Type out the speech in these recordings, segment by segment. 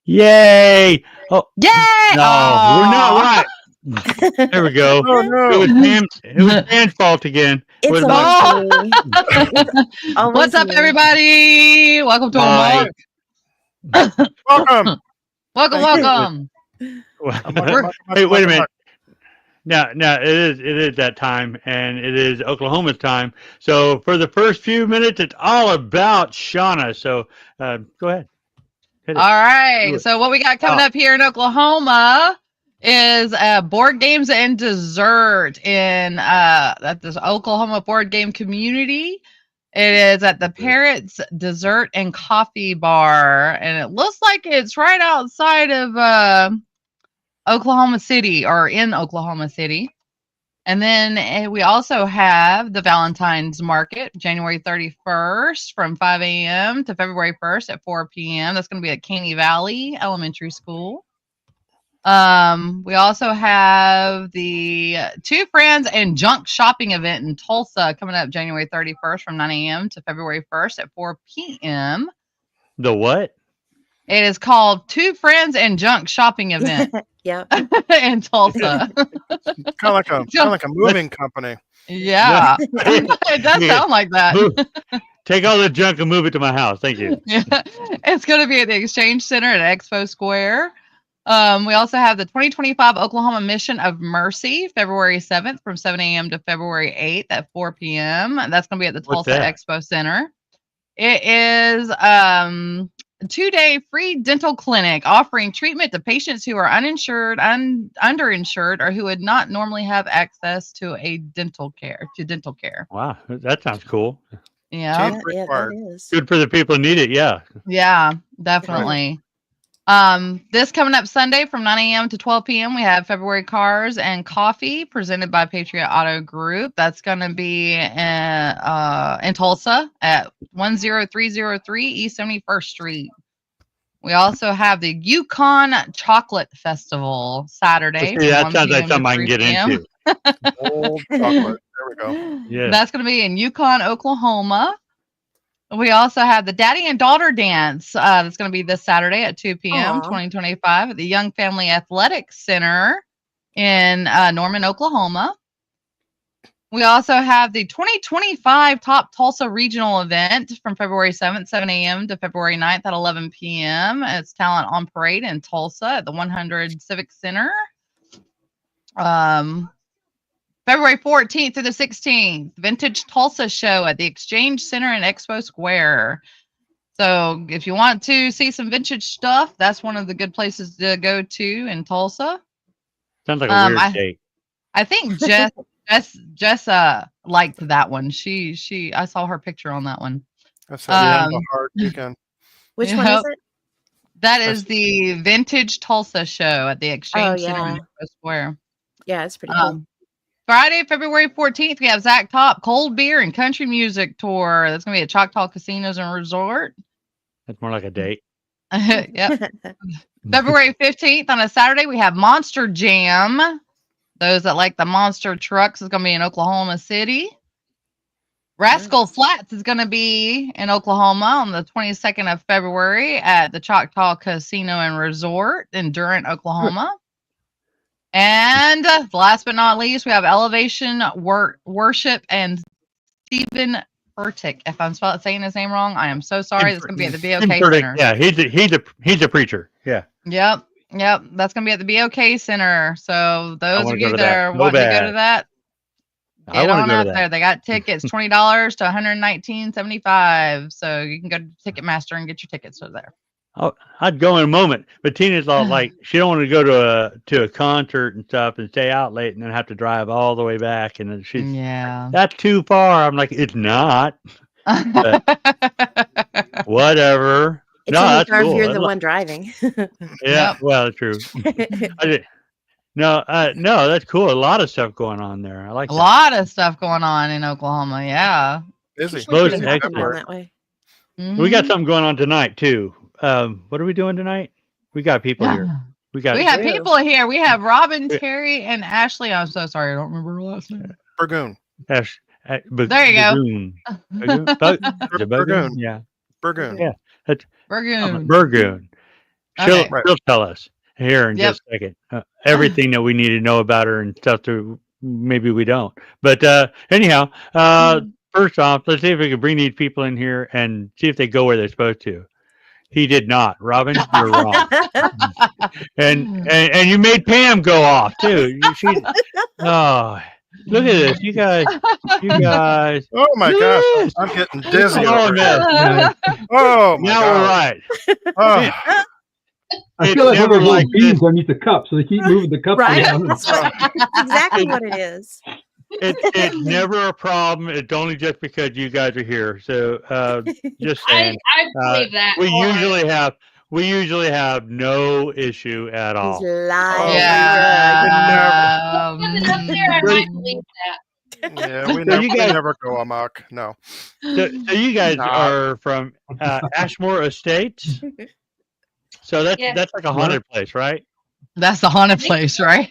Yay! Oh Yay! no, we're not right. There we go. Oh no! It was Dan's fault again. It's With always my me. It's always What's up, me. everybody? Welcome to Mike. A.M.O.K. Welcome. Welcome. Hey, wait a minute. Now, it is that time, and it is Oklahoma's time. So for the first few minutes, it's all about Shauna. So go ahead. All right. So what we got coming up here in Oklahoma is board games and dessert in at this Oklahoma board game community. It is at the Parrots Dessert and Coffee Bar, and it looks like it's right outside of Oklahoma City or in Oklahoma City. And then we also have the Valentine's Market, January 31st from 5 a.m. to February 1st at 4 p.m. That's going to be at Caney Valley Elementary School. We also have the Two Friends and Junk Shopping event in Tulsa coming up January 31st from 9 a.m. to February 1st at 4 p.m. The what? It is called Two Friends and Junk Shopping event. Yeah. In Tulsa. Kind of like a moving company. Yeah. It does sound like that. Take all the junk and move it to my house. Thank you. Yeah. It's going to be at the Exchange Center at Expo Square. We also have the 2025 Oklahoma Mission of Mercy, February 7th from 7 a.m. to February 8th at 4 p.m. That's going to be at the Tulsa Expo Center. It is a 2-day free dental clinic offering treatment to patients who are uninsured, underinsured, or who would not normally have access to dental care. Wow, that sounds cool. Yeah, that is. Good for the people who need it. Yeah. Yeah, definitely. This coming up Sunday from 9 a.m. to 12 p.m. we have February Cars and Coffee presented by Patriot Auto Group. That's going to be in Tulsa at 10303 East 71st Street. We also have the Yukon Chocolate Festival Saturday. See, that sounds like something I can get into. Old chocolate. There we go. Yeah. That's going to be in Yukon, Oklahoma. We also have the Daddy and Daughter Dance. That's going to be this Saturday at 2 p.m. 2025 at the Young Family Athletics Center in Norman, Oklahoma. We also have the 2025 Top Tulsa Regional event from February 7th, 7 a.m. to February 9th at 11 p.m. It's Talent on Parade in Tulsa at the 100 Civic Center. February 14th through the 16th, Vintage Tulsa Show at the Exchange Center in Expo Square. So if you want to see some vintage stuff, that's one of the good places to go to in Tulsa. Sounds like a weird date. I think Jess liked that one. I saw her picture on that one. That's a hard weekend. Which one is it? That is the Vintage Tulsa Show at the Exchange Center in Expo Square. Yeah, it's pretty cool. Friday, February 14th, we have Zach Top Cold Beer and Country Music Tour. That's going to be at Choctaw Casinos and Resort. That's more like a date. Yep. February 15th, on a Saturday, we have Monster Jam. Those that like the monster trucks is going to be in Oklahoma City. Rascal Flats is going to be in Oklahoma on the 22nd of February at the Choctaw Casino and Resort in Durant, Oklahoma. And last but not least, we have Elevation Worship and Stephen Furtick. If I'm saying his name wrong, I am so sorry. It's going to be at the BOK Center. Yeah, he's a preacher. Yeah. Yep. That's going to be at the BOK Center. So those of you that are wanting to go to that, get on out there. They got tickets, $20 to $119.75. So you can go to Ticketmaster and get your tickets over there. Oh, I'd go in a moment, but Tina's all like, she don't want to go to a concert and stuff and stay out late and then have to drive all the way back, and then she's that's too far. I'm like, it's not. Whatever. It's that's only cool. if you're the one driving. Yeah, well, true. No, that's cool. A lot of stuff going on there. I like a lot of stuff going on in Oklahoma. Yeah, busy. That way. Mm-hmm. We got something going on tonight too. What are we doing tonight? We got people here. We have people here. We have Robbin, Terry, and Ashley. I'm so sorry, I don't remember her last name. Burgoon. There you go. Burgoon. Yeah. Burgoon. Yeah. That's Burgoon. Burgoon. She'll Okay. she'll tell us here in Yep. just a second everything that we need to know about her and stuff. To maybe we don't, but anyhow, first off, let's see if we can bring these people in here and see if they go where they're supposed to. He did not. Robin, you're wrong. And you made Pam go off too. She's oh, look at this, you guys. Oh my Look gosh, at this. I'm getting dizzy It's all over a here. mess. Oh my Now we're god. right. Oh, I It's feel like one of never those like little beans underneath the cup, so they keep moving the cup Right? around. That's exactly what it is. It's never a problem. It's only just because you guys are here. So just saying. I believe that. We usually have no issue at He's all. lying. Yeah. Nothing up there, I might believe that. yeah, So we you guys- never go amok. No. So you guys Nah. are from Ashmore Estates. So that's Yeah. that's like a haunted place, right? That's the haunted place, right?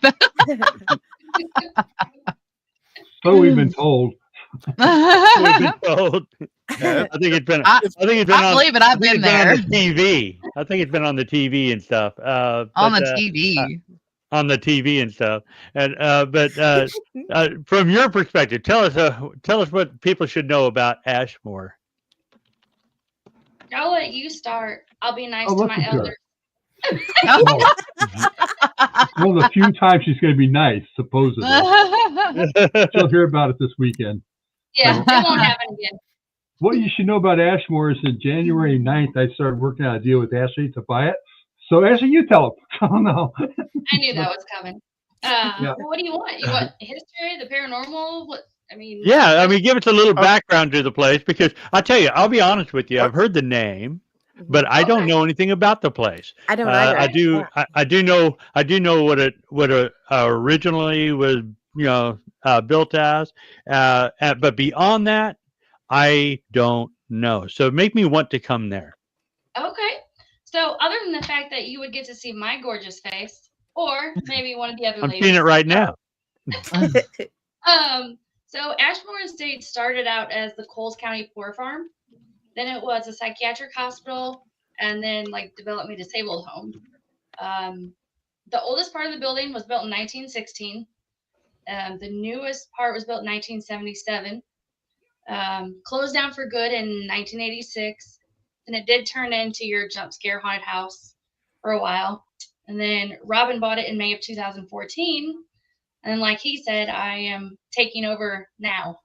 So we've been told. We've been told. Yeah, I think it's been. I- I think it's been I on. believe it. I I've think been it's been there on the TV. I think it's been on the TV and stuff. on the TV. On the TV and stuff. And from your perspective, tell us what people should know about Ashmore. I'll let you start. I'll be nice Oh, to look my at her. elders. Oh, one of the few times she's going to be nice, supposedly. She'll hear about it this weekend. Yeah, it won't happen again. What you should know about Ashmore is that January 9th, I started working out a deal with Ashley to buy it. So, Ashley, you tell them. Oh, no. I knew that was coming. Yeah. Well, what do you want? You want history, the paranormal? What? I mean, Yeah, I mean, give us a little background to the place because I tell you, I'll be honest with you. I've heard the name, but I don't know anything about the place. I don't either. I do. Yeah. I do know what it originally was, built as. But beyond that, I don't know. So make me want to come there. Okay. So, other than the fact that you would get to see my gorgeous face, or maybe one of the other I'm ladies. seeing it right now. So Ashmore Estates started out as the Coles County Poor Farm. Then it was a psychiatric hospital, and then like development disabled home. The oldest part of the building was built in 1916. The newest part was built in 1977. Closed down for good in 1986. And it did turn into your jump scare haunted house for a while. And then Robbin bought it in May of 2014. And like he said, I am taking over now.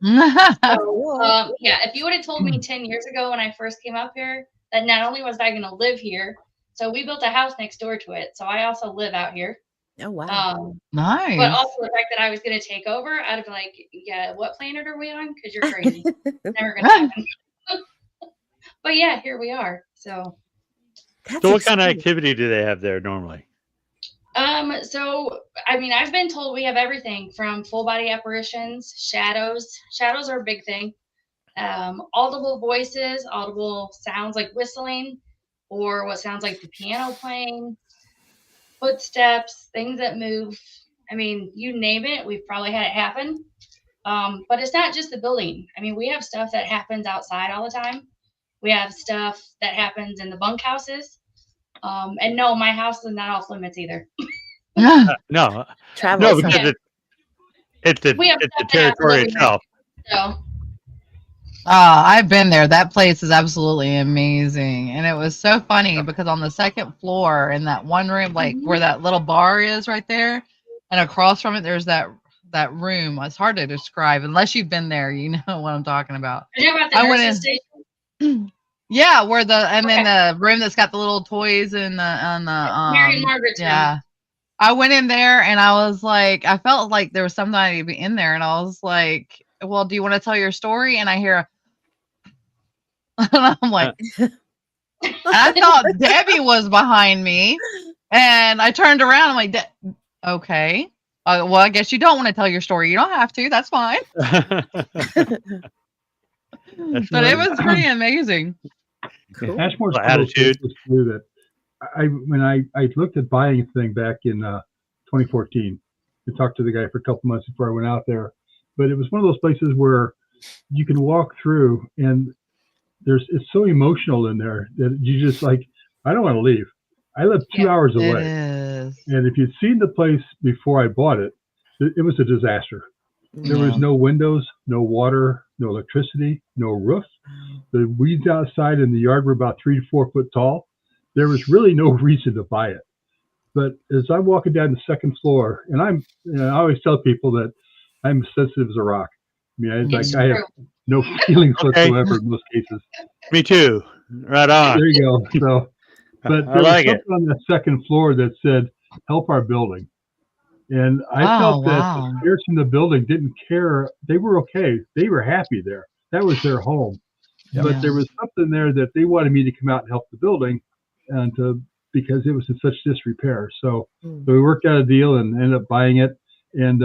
So, yeah, if you would have told me 10 years ago when I first came up here that not only was I going to live here, so we built a house next door to it. So I also live out here. Oh, wow. Nice. But also the fact that I was going to take over, I'd have been like, yeah, what planet are we on? Because you're crazy. Never going to happen. But yeah, here we are. So So what kind of activity do they have there normally? So I mean, I've been told we have everything from full body apparitions, shadows. Shadows are a big thing. Audible voices, audible sounds like whistling, or what sounds like the piano playing, footsteps, things that move. I mean, you name it, we've probably had it happen. But it's not just the building. I mean, we have stuff that happens outside all the time. We have stuff that happens in the bunkhouses. And no, my house is not off limits either. No, Travel. because it's the territory itself. So I've been there. That place is absolutely amazing. And it was so funny because on the second floor in that one room, like where that little bar is right there, and across from it, there's that room. It's hard to describe unless you've been there. You know what I'm talking about. are you about the I went nurses in- station? Yeah, where then the room that's got the little toys and the Mary and Margaret's room. yeah. I went in there and I was like, I felt like there was somebody in there, and I was like, well, do you want to tell your story? And I hear, and I'm like, I thought Debbie was behind me, and I turned around. I'm like, okay, well, I guess you don't want to tell your story. You don't have to. That's fine. But it was pretty amazing. Cool. Ashmore's Well, one of those attitude. places too that when I looked at buying a thing back in 2014, I talked to the guy for a couple months before I went out there, but it was one of those places where you can walk through and it's so emotional in there that you just like, I don't want to leave. I live 2 hours It away. is. And if you'd seen the place before I bought it, it was a disaster. There was Yeah. no windows, no water, no electricity, no roof. The weeds outside in the yard were about 3 to 4 foot tall. There was really no reason to buy it. But as I'm walking down the second floor, and I always tell people that I'm sensitive as a rock. I mean, It's I have true. no feelings Okay. whatsoever in most cases. Me too. Right on. There you go. So, but I there was like it. something on the second floor that said, "Help our building." And I Oh, felt that wow. the spirits in the building didn't care. They were okay. They were happy there. That was their home. Yeah. But there was something there that they wanted me to come out and help the building, and because it was in such disrepair. So we worked out a deal and ended up buying it. And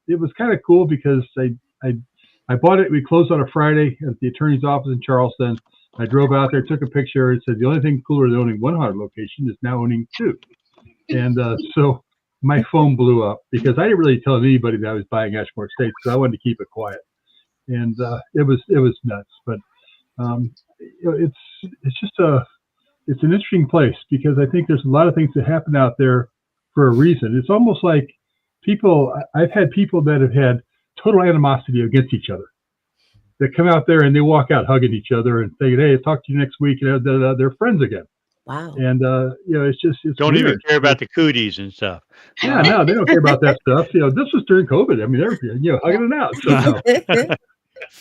it was kind of cool because I bought it. We closed on a Friday at the attorney's office in Charleston. I drove out there, took a picture. It said the only thing cooler than owning one haunted location is now owning 2. And so my phone blew up because I didn't really tell anybody that I was buying Ashmore Estates, so I wanted to keep it quiet. And it was nuts. But it's just it's an interesting place because I think there's a lot of things that happen out there for a reason. It's almost like I've had people that have had total animosity against each other that come out there and they walk out hugging each other and saying, "Hey, I'll talk to you next week," and they're friends again. Wow. And it's Don't weird. even care about the cooties and stuff. Yeah, no, they don't care about that stuff. This was during COVID. I mean, they're hugging it out. So no.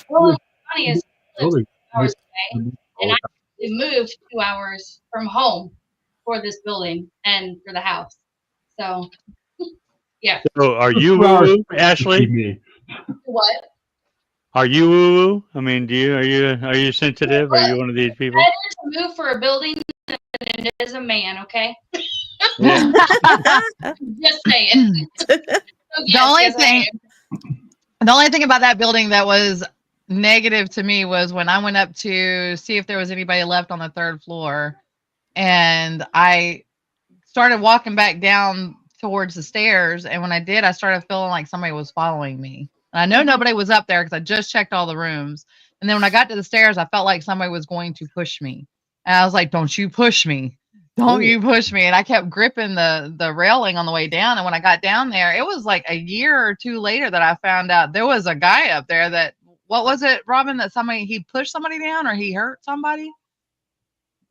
Well, what's funny is I live Totally. 2 hours away, and I actually moved 2 hours from home for this building and for the house. So, yeah. So are you 2 woo hours woo, to see Ashley? me. What? Are you woo woo? I mean, are you sensitive? Are you one of these people? Better to move for a building than it is a man, okay? Yeah. Just saying. So, yes, The only thing about that building that was negative to me was when I went up to see if there was anybody left on the 3rd floor, and I started walking back down towards the stairs, and when I did, I started feeling like somebody was following me. And I know nobody was up there because I just checked all the rooms. And then when I got to the stairs, I felt like somebody was going to push me. And I was like, "Don't you push me. Don't you push me." And I kept gripping the railing on the way down. And when I got down there, it was like a year or 2 later that I found out there was a guy up there that, what was it, Robbin, that he pushed somebody down or he hurt somebody?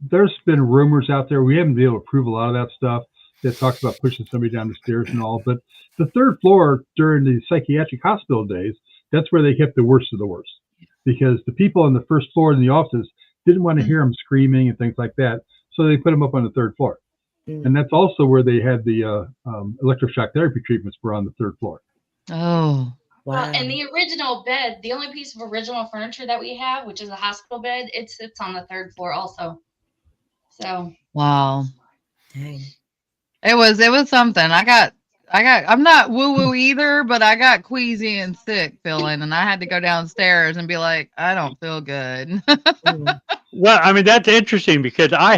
There's been rumors out there. We haven't been able to prove a lot of that stuff that talks about pushing somebody down the stairs and all. But the 3rd floor during the psychiatric hospital days, that's where they kept the worst of the worst, because the people on the 1st floor in the offices didn't want to hear them screaming and things like that. So they put them up on the 3rd floor. And that's also where they had the electroshock therapy treatments were on the 3rd floor. Oh, Well, Wow. and the original bed, the only piece of original furniture that we have, which is a hospital bed, it sits on the 3rd floor also. So wow. Dang. It was something. I'm not woo woo either, but I got queasy and sick feeling, and I had to go downstairs and be like, I don't feel good. Well, I mean, that's interesting because I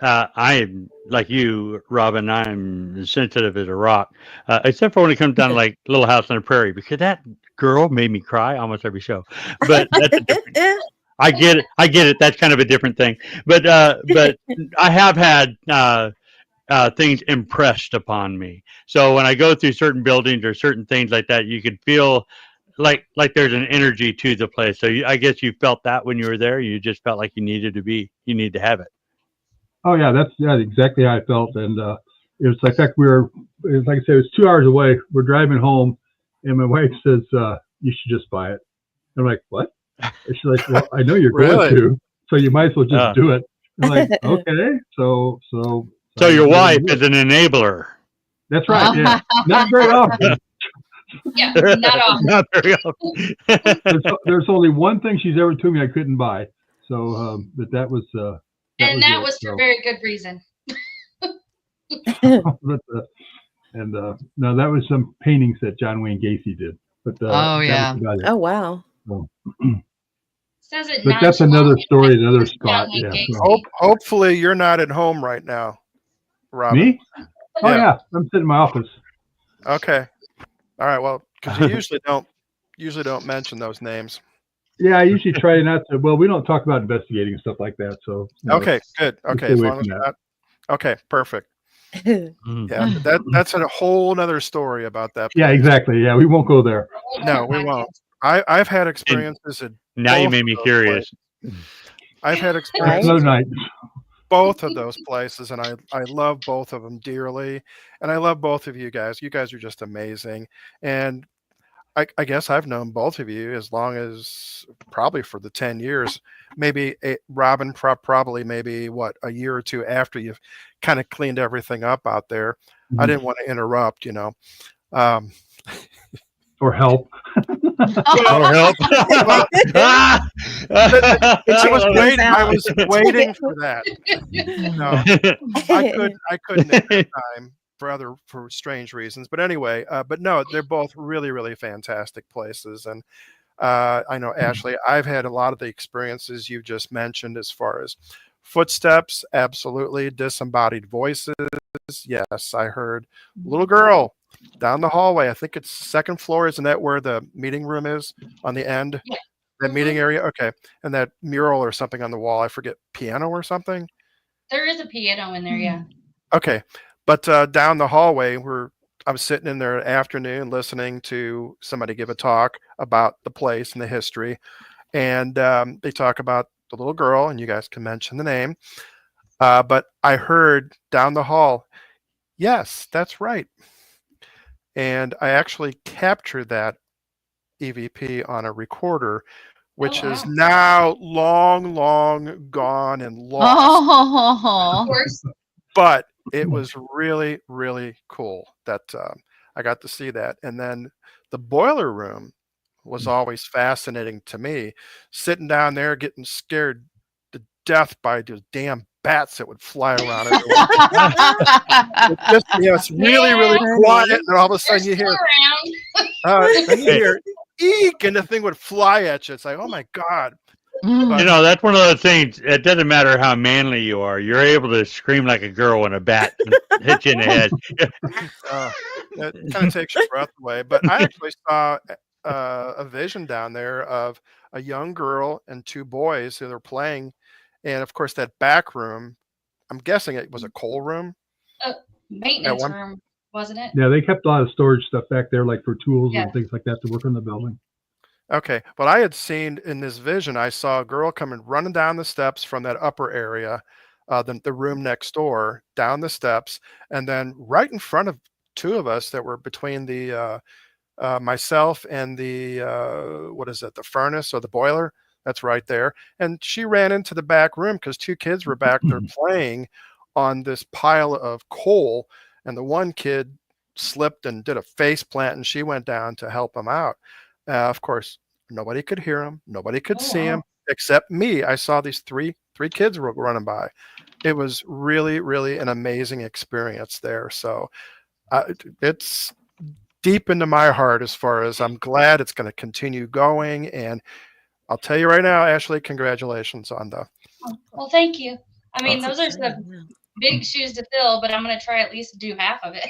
am like you, Robin. I'm sensitive as a rock, except for when it comes down to like Little House on the Prairie, because that girl made me cry almost every show. But that's a different. I get it. That's kind of a different thing. But I have had things impressed upon me. So when I go through certain buildings or certain things like that, you could feel like there's an energy to the place. So I guess you felt that when you were there. You just felt like you need to have it. Oh yeah, that's exactly how I felt. And it was like, in fact, like I said, it was 2 hours away. We're driving home, and my wife says, "You should just buy it." I'm like, "What?" And she's like, "Well, I know you're Really? going to, so you might as well just do it." I'm like, "Okay." So your wife is an enabler. That's right. Yeah, not very often. yeah, not often. Not very often. There's only one thing she's ever told me I couldn't buy. So, but that was. That was it, for very good reason. but, no, that was some paintings that John Wayne Gacy did. But Oh, yeah. that was about it. Oh, wow. So, Says it but that's another story, another spot. John Wayne Yeah. Gacy. Hopefully you're not at home right now, Robbin. Me? Oh Yeah. yeah, I'm sitting in my office. Okay. All right. Well, because you usually don't mention those names. Yeah, I usually try not to. Well, we don't talk about investigating and stuff like that. So Okay, good. we Okay, stay as away long as from that. Okay, perfect. Mhm. Yeah, that's a whole nother story about that Yeah, place. exactly. Yeah, we won't go there. No, we won't. I've had experiences at Now you both made of me those curious. places. I've had That's experiences another at night. both of those places, and I love both of them dearly, and I love both of you guys. You guys are just amazing, and I guess I've known both of you as long as probably for the 10 years, maybe Robbin, probably maybe what, a year or two after you've kind of cleaned everything up out there. I Mhm. didn't want to interrupt, um, Or help. Or help. well, Ah! I was waiting for that. No, I couldn't at that time for strange reasons. But anyway, but no, they're both really, really fantastic places. And I know, Ashley, I've had a lot of the experiences you've just mentioned as far as footsteps, absolutely. Disembodied voices. Yes, I heard little girl down the hallway. I think it's second floor. Isn't that where the meeting room is on the end? Yeah. That meeting area? Okay. And that mural or something on the wall. I forget, piano or something? There is a piano in there, yeah. Okay. But down the hallway, I was sitting in there afternoon listening to somebody give a talk about the place and the history. And they talk about the little girl, and you guys can mention the name. But I heard down the hall, yes, that's right. And I actually captured that EVP on a recorder, which is wow. now long, long gone and lost. Of Oh. course. But it was really, really cool that I got to see that. And then the boiler room was always fascinating to me. Sitting down there, getting scared to death by those damn bats that would fly around everywhere. It's really, really Yeah. quiet, and all of a They're sudden you still hear, around. then you hear eek, and the thing would fly at you. It's like, oh my god! Mm. You know, that's one of those things. It doesn't matter how manly you are. You're able to scream like a girl when a bat hits you in the head. It kind of takes your breath away. But I actually saw a vision down there of a young girl and two boys who were playing, and of course that back room. I'm guessing it was a coal room. Maintenance one- room, wasn't it? Yeah, they kept a lot of storage stuff back there, like for tools Yeah. and things like that to work on the building. Okay, but I had seen in this vision, I saw a girl coming running down the steps from that upper area, the room next door, down the steps, and then right in front of two of us that were between the myself and the what is it, the furnace or the boiler? That's right there. And she ran into the back room because two kids were back there playing on this pile of coal, and the one kid slipped and did a face plant, and she went down to help him out. Of course, nobody could hear him. Nobody could see him except me. I saw these three kids running by. It was really, really an amazing experience there. So it's deep into my heart as far as I'm glad it's going to continue going. And I'll tell you right now, Ashley, congratulations on the. Well, thank you. I mean, That's those are some exciting, big shoes to fill, but I'm going to try at least to do half of it.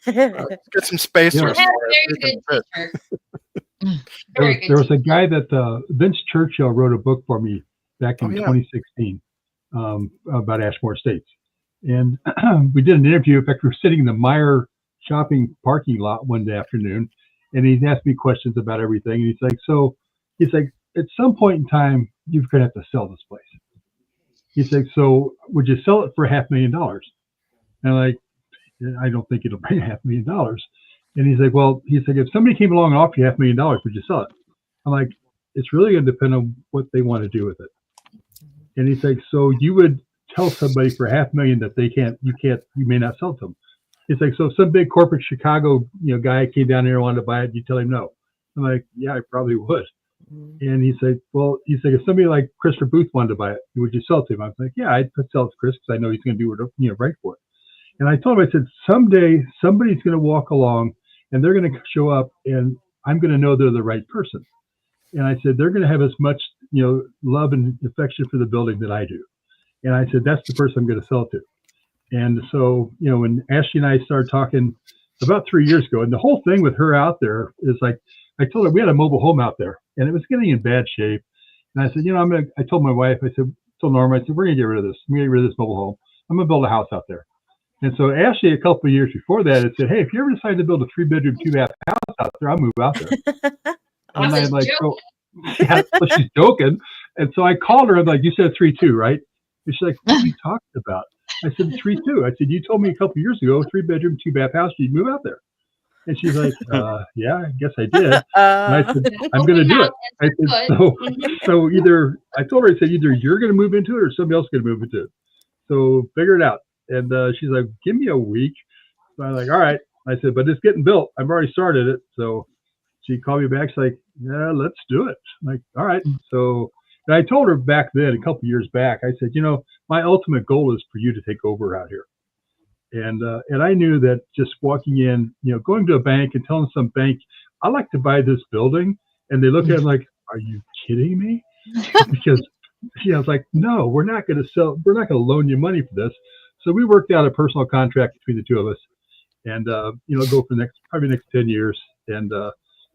yeah. Get some spacers. I for have it. a You very can good fit. teacher. There Very was, good there was a teacher. guy that Vince Churchill wrote a book for me back in Oh, yeah. 2016 about Ashmore Estates. And we did an interview. In fact, we were sitting in the Meyer shopping parking lot one afternoon, and he asked me questions about everything. And he's like, at some point in time, you're going to have to sell this place. He's like, so would you sell it for $500,000? And I'm like, I don't think it'll bring $500,000. And he's like, if somebody came along and offered you $500,000, would you sell it? I'm like, it's really going to depend on what they want to do with it. And he's like, so you would tell somebody for $500,000 that you may not sell to them. He's like, so if some big corporate Chicago, guy came down here and wanted to buy it, you tell him no. I'm like, yeah, I probably would. And he said, if somebody like Christopher Booth wanted to buy it, would you sell it to him? I was like, yeah, I'd sell it to Chris because I know he's going to do it, right for it. And I told him, I said, someday somebody's going to walk along and they're going to show up and I'm going to know they're the right person. And I said, they're going to have as much, love and affection for the building that I do. And I said, that's the person I'm going to sell it to. And so, when Ashley and I started talking about 3 years ago, and the whole thing with her out there is like, I told her we had a mobile home out there and it was getting in bad shape. And I said, I told my wife, told Norma, I said, we're going to get rid of this. We're going to get rid of this mobile home. I'm going to build a house out there. And so Ashley, a couple of years before that, had said, hey, if you ever decide to build a 3-bedroom, 2-bath house out there, I'll move out there. And I'm like, yeah, well, she's joking. And so I called her. I'm like, you said 3.2, right? And she's like, what are you talking about? I said, 3.2. I said, you told me a couple of years ago, 3-bedroom, 2-bath house, you'd move out there. And she's like, yeah, I guess I did. And I said, I'm going to do it. I said, so either, I told her, I said, either you're going to move into it or somebody else is going to move into it. So figure it out. And she's like, give me a week. So I'm like, all right. I said, but it's getting built. I've already started it. So she called me back. She's like, yeah, let's do it. I'm like, all right. So and I told her back then, a couple of years back, I said, my ultimate goal is for you to take over out here. And I knew that just walking in, going to a bank and telling some bank, I'd like to buy this building. And they look at it like, are you kidding me? Because I was like, no, we're not going to loan you money for this. So we worked out a personal contract between the two of us and, go for probably the next 10 years. And,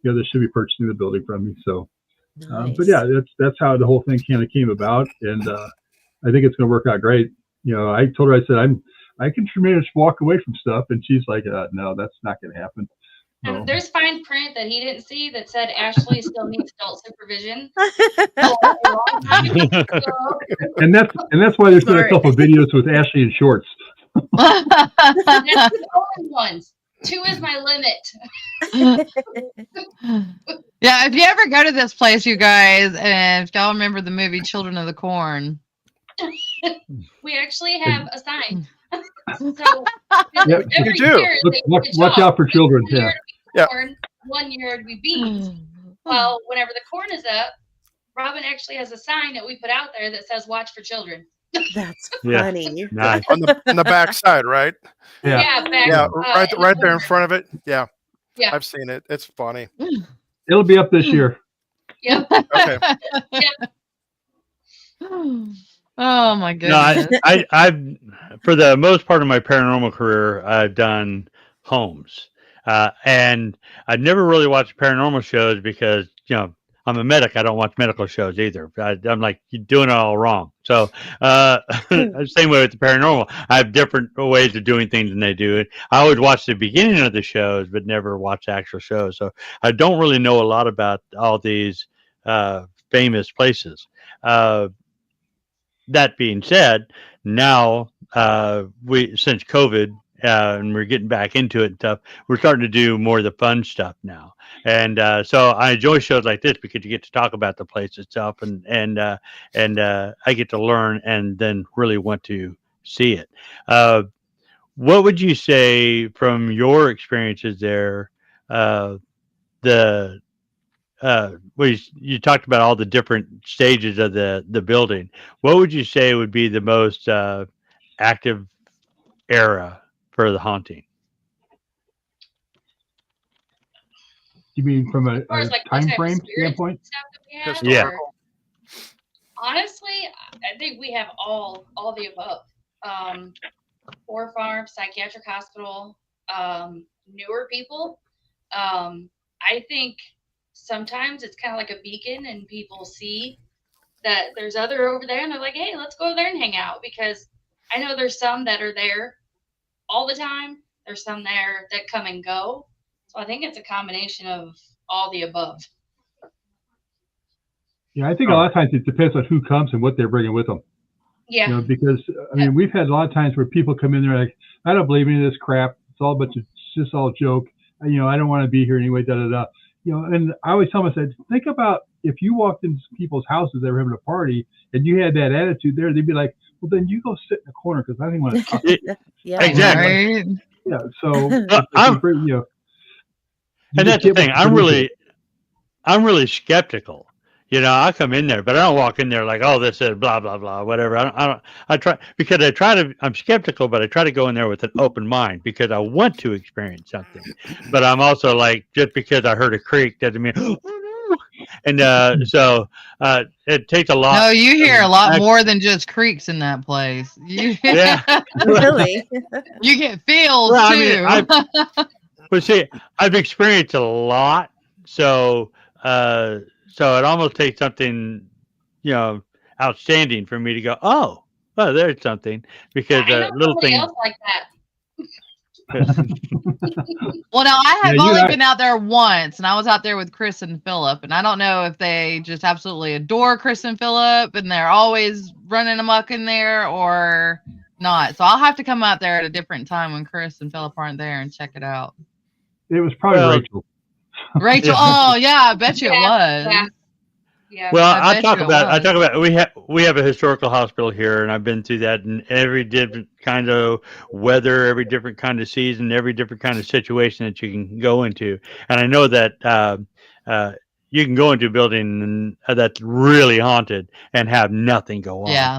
they should be purchasing the building from me. So, Nice. but yeah, that's how the whole thing kind of came about. And I think it's going to work out great. I told her, I said, I can tremendous walk away from stuff. And she's like, no, that's not going to happen. So, there's fine print that he didn't see that said Ashley still needs adult supervision. and that's why there's been a couple of videos with Ashley in shorts. That's the only ones. 2 is my limit. Yeah, if you ever go to this place, you guys, and if y'all remember the movie Children of the Corn. We actually have a sign. So Yeah, you do. Watch out for children. Yeah. Corn, 1 year it'd be beans. Well, whenever the corn is up, Robbin actually has a sign that we put out there that says "Watch for children." That's funny. Nice. on the back side, right? Yeah. Right there in front of it. Yeah. Yeah. I've seen it. It's funny. It'll be up this year. Yep. Okay. Oh my goodness. No, I've for the most part of my paranormal career, I've done homes, and I've never really watched paranormal shows because I'm a medic. I don't watch medical shows either. I'm like, you're doing it all wrong. So same way with the paranormal. I have different ways of doing things than they do it. I always watch the beginning of the shows, but never watch the actual shows. So I don't really know a lot about all these famous places. That being said, now since COVID and we're getting back into it and stuff, we're starting to do more of the fun stuff now. And so I enjoy shows like this because you get to talk about the place itself, and I get to learn and then really want to see it. What would you say from your experiences there? You talked about all the different stages of the building. What would you say would be the most active era for the haunting? You mean from a Like time what frame type of spirits standpoint? and stuff that we have, Yeah. or- Honestly, I think we have all the above. Poor farm, psychiatric hospital, newer people. I think sometimes it's kind of like a beacon, and people see that there's other over there, and they're like, "Hey, let's go over there and hang out." Because I know there's some that are there all the time. There's some there that come and go. So I think it's a combination of all the above. Yeah, I think a lot of times it depends on who comes and what they're bringing with them. Yeah. Because I mean, we've had a lot of times where people come in there like, I don't believe any of this crap. It's all a bunch of, it's just all joke. I don't want to be here anyway. Da da da. And I always tell them, I said, think about if you walked into people's houses, they were having a party, and you had that attitude there, they'd be like, well, then you go sit in the corner because I didn't want to talk. Yeah. Exactly. Right? Yeah. So and just that's the get thing. what I'm really skeptical. I come in there, but I don't walk in there like, oh, this is blah blah blah, whatever. I'm skeptical, but I try to go in there with an open mind because I want to experience something. But I'm also like, just because I heard a creak doesn't mean, oh no. And so it takes a lot. No, you hear a lot more than just creaks in that place. Yeah. Really? You get feels Well, too. But see, I've experienced a lot, so so it almost takes something, outstanding for me to go, oh, there's something, because I know little somebody things. else like that. Well, now I have Yeah, you only and I- been out there once, and I was out there with Chris and Philip, and I don't know if they just absolutely adore Chris and Philip, and they're always running amok in there, or not. So I'll have to come out there at a different time when Chris and Philip aren't there and check it out. It was probably Well, Rachel. Rachel, Yeah. oh yeah, I bet you it was. Yeah. Yeah. Well, I I bet talk you it about was. we have a historical hospital here, and I've been through that in every different kind of weather, every different kind of season, every different kind of situation that you can go into. And I know that you can go into a building that's really haunted and have nothing go on. Yeah.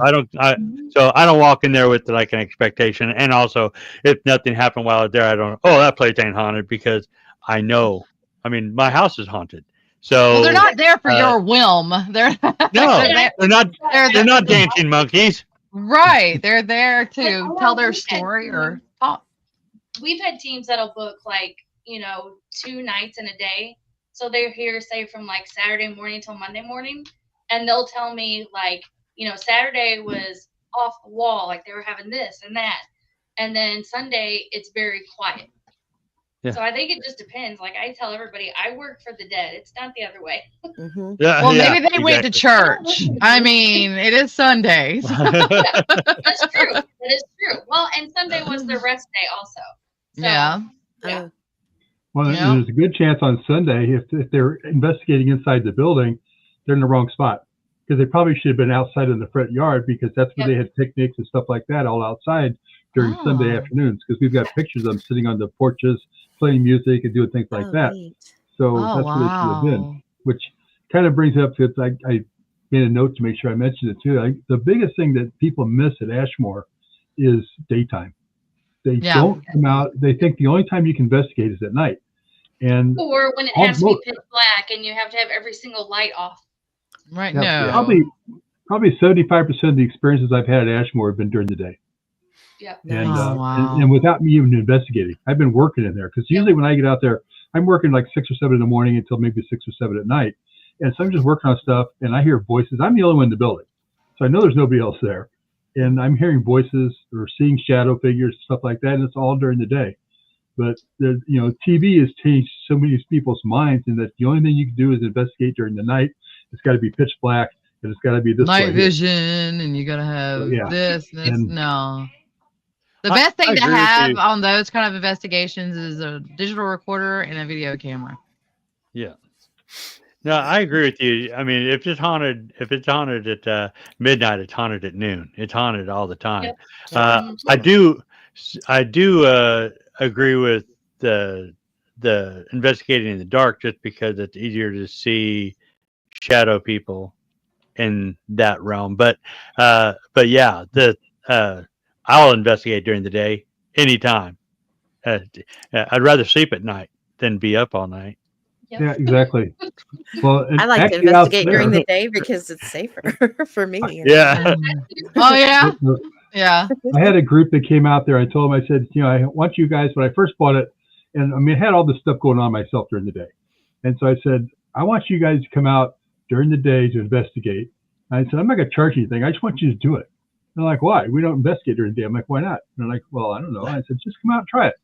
So I don't walk in there with like an expectation. And also, if nothing happened while I was there, I don't. Oh, that place ain't haunted, because I know. I mean, my house is haunted. So Well, they're not there for your whim. They're No, they're, they're not. they're They're not dancing monkeys. right. They're there But to I tell know their we've had story or teams- talk. We've had teams that'll book like, 2 nights in a day. So they're here, say, from like Saturday morning till Monday morning. And they'll tell me, like, Saturday was off the wall. Like they were having this and that. And then Sunday, it's very quiet. Yeah. So I think it just depends. Like I tell everybody, I work for the dead. It's not the other way. Mm-hmm. Yeah, Well, yeah, maybe they went to exactly. church. I mean, it is Sunday. So. That's true. That is true. Well, and Sunday was their rest day also. So, Yeah. Yeah. Well, Yeah. there's a good chance on Sunday, if they're investigating inside the building, they're in the wrong spot, because they probably should have been outside in the front yard, because that's where they had picnics and stuff like that all outside during Sunday Oh. afternoons, because we've got pictures of them sitting on the porches playing music and doing things like that. Neat. So Oh, that's where they should have been, wow. which kind of brings it up to, I made a note to make sure I mentioned it too. The biggest thing that people miss at Ashmore is daytime. They Yeah. don't come out. They think the only time you can investigate is at night. And Or when it has to be Almost. pitch black and you have to have every single light off. Right. yeah, No. probably 75% of the experiences I've had at Ashmore have been during the day. Yep. And, Oh, wow. and without me even investigating. I've been working in there, because usually when I get out there, I'm working like 6 or 7 in the morning until maybe 6 or 7 at night. And so I'm just working on stuff, and I hear voices. I'm the only one in the building, so I know there's nobody else there. And I'm hearing voices or seeing shadow figures, stuff like that, and it's all during the day. But TV has changed so many people's minds, and that the only thing you can do is investigate during the night. It's got to be pitch black, and it's got to be this Night way here. vision, and you gotta have Yeah. this. And- no. The I- best I thing to agree with have you. on those kind of investigations is a digital recorder and a video camera. Yeah. No, I agree with you. I mean, if it's haunted at midnight, it's haunted at noon. It's haunted all the time. Yep. I do agree with the investigating in the dark, just because it's easier to see shadow people in that realm. But yeah, I'll investigate during the day anytime. I'd rather sleep at night than be up all night. Yep. Yeah, exactly. Well, and I like to actually out investigate during there- the day because it's safer for me. Yeah. Oh yeah, yeah. I had a group that came out there. I told them, I said, I want you guys, when I first bought it, and I mean, I had all this stuff going on myself during the day. And so I said, I want you guys to come out during the day to investigate. And I said, I'm not going to charge you anything. I just want you to do it. And they're like, why? We don't investigate during the day. I'm like, why not? And they're like, well, I don't know. I said, just come out and try it.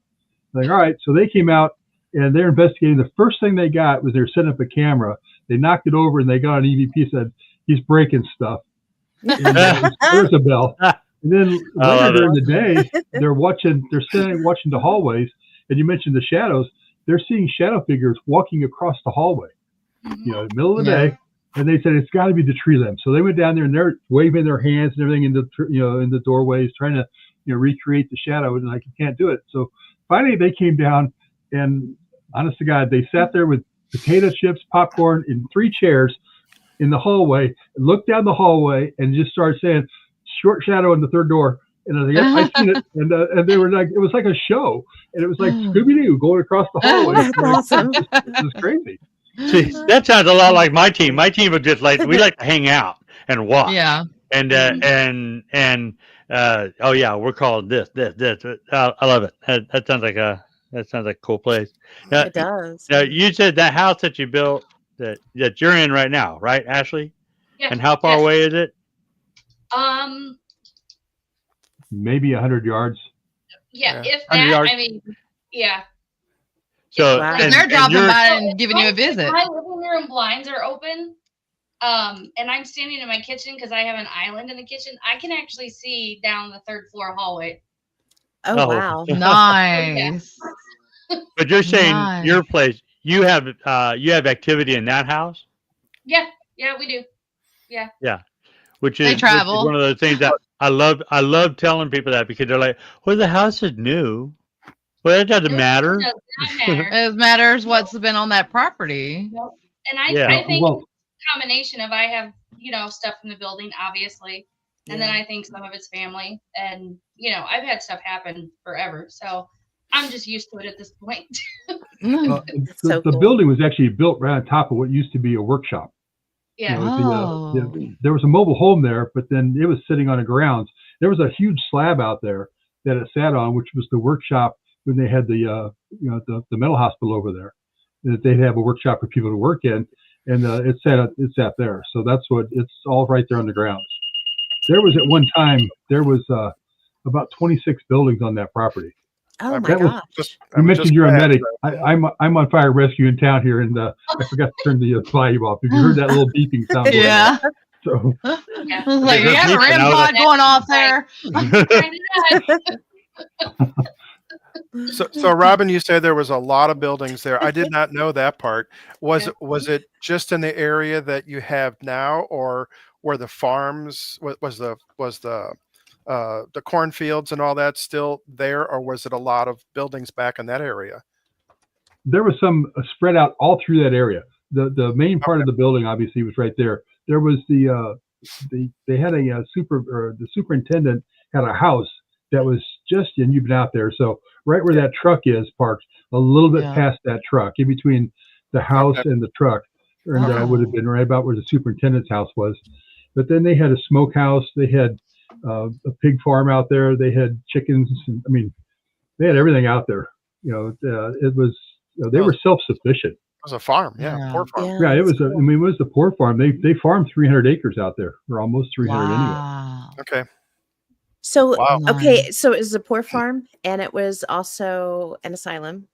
I'm like, all right. So they came out and they're investigating. The first thing they got was they were setting up a camera. They knocked it over and they got an EVP, said, he's breaking stuff. And, there's a bell. And then later during the day, they're sitting watching the hallways. And you mentioned the shadows. They're seeing shadow figures walking across the hallway, in the middle of the day. And they said, it's got to be the tree limb. So they went down there and they're waving their hands and everything in the doorways, trying to, recreate the shadow. And like, you can't do it. So finally they came down, and honest to God, they sat there with potato chips, popcorn in 3 chairs in the hallway, looked down the hallway and just started saying, short shadow in the third door. And I was like, yep, I seen it. And they were like, it was like a show. And it was like Scooby-Doo going across the hallway. That's awesome. It was crazy. See, that sounds a lot like my team. My team was just like, we like to hang out and watch. Yeah. And oh yeah, we're called this. I love it. That sounds like a cool place. It does. Now you said that house that you built, that you're in right now, right, Ashley? Yeah. And how far yes. away is it? Maybe 100 yards. Yeah, Yeah. if 100 that, yards. I mean, yeah. So Wow. Because they're dropping you're, by So and if giving you a if visit. my living room blinds are open, and I'm standing in my kitchen because I have an island in the kitchen, I can actually see down the 3rd floor hallway. Oh, wow. Nice. but you're saying Nice. your place, you have activity in that house? Yeah, we do. Yeah. Yeah. Which They is travel. one of those things that I love telling people that, because they're like, well, the house is new. Well, it doesn't matter. It does not matter. It matters what's been on that property. Nope. And I Yeah. think Well, it's a combination of, I have, stuff in the building, obviously. And then I think some of it's family. And, I've had stuff happen forever. So I'm just used to it at this point. The building was actually built right on top of what used to be a workshop. Yeah. There was a mobile home there, but then it was sitting on the grounds. There was a huge slab out there that it sat on, which was the workshop when they had the mental hospital over there. That they'd have a workshop for people to work in, and it sat there. So that's what it's all right there on the grounds. There was at one time about 26 buildings on that property. Oh my gosh. You mentioned you're a medic. I'm on fire rescue in town here, and I forgot to turn the volume off. Have you heard that little beeping sound? Yeah. So Yeah. I was like, you have a beeping. REM I was pod going off there. So Robin, you said there was a lot of buildings there. I did not know that part. Was it just in the area that you have now, or were the farms, was the cornfields and all that still there, or was it a lot of buildings back in that area? there was some spread out all through that area. The main part of the building obviously was right there. There was they had the superintendent had a house that was just, and you've been out there, so right where that truck is parked, a little bit past that truck, in between the house and the truck, and would have been right about where the superintendent's house was. But then they had a smokehouse, they had a pig farm out there, they had chickens, and, I mean, they had everything out there. It was they were self-sufficient. It was a farm, poor farm. Yeah, it was. Cool. It was the poor farm. They farmed 300 acres out there, or almost 300 anyway. Okay. So okay, so it was a poor farm, and it was also an asylum.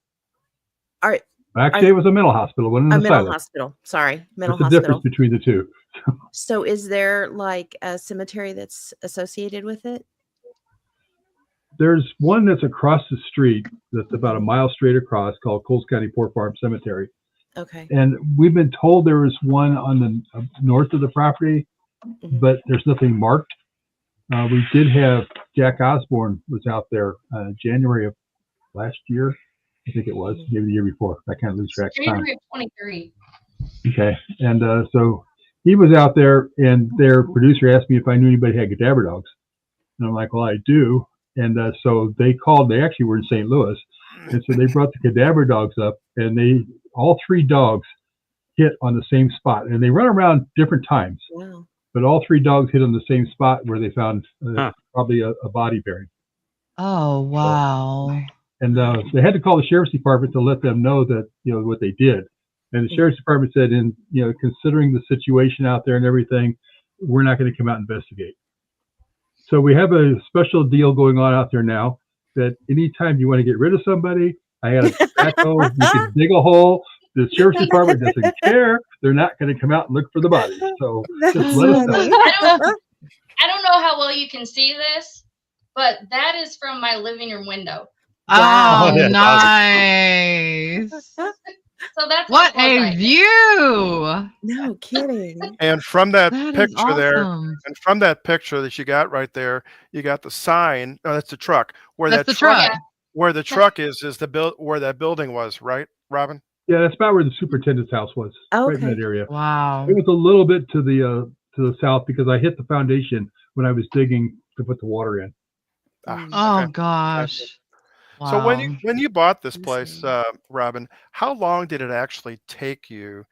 Actually, it was a mental hospital, wasn't an asylum. Mental hospital. Sorry, mental hospital. What's the difference between the two? So, is there like a cemetery that's associated with it? There's one that's across the street, that's about a mile straight across, called Coles County Poor Farm Cemetery. Okay. And we've been told there was one on the north of the property, but there's nothing marked. We did have Jack Osborne was out there January of last year, I think it was, maybe the year before. I kind of lose track of time. January of 23. Okay, and so he was out there, and their producer asked me if I knew anybody who had cadaver dogs, and I'm like, well, I do. And so they called. They actually were in St. Louis, and so they brought the cadaver dogs up, and all three dogs hit on the same spot, and they run around different times. Wow. But all three dogs hit on the same spot where they found probably a body buried. Oh, wow. And they had to call the sheriff's department to let them know that, what they did. And the sheriff's department said, considering the situation out there and everything, we're not going to come out and investigate. So we have a special deal going on out there now that anytime you want to get rid of somebody, I had a backhoe, you can dig a hole. The sheriff's department doesn't care. They're not going to come out and look for the body. So just let us know. I don't know how well you can see this, but that is from my living room window. Wow. Oh, nice. So that's what a view. No kidding. And from that picture awesome. there, and from that picture that you got right there, you got the sign. Oh, that's the truck. Where that's that the truck. Where the truck is the where that building was, right, Robin? Yeah, that's about where the superintendent's house was. Okay. Right in that area. Wow. It was a little bit to the south because I hit the foundation when I was digging to put the water in. Oh gosh. Wow. So when you bought this place, Robin, how long did it actually take you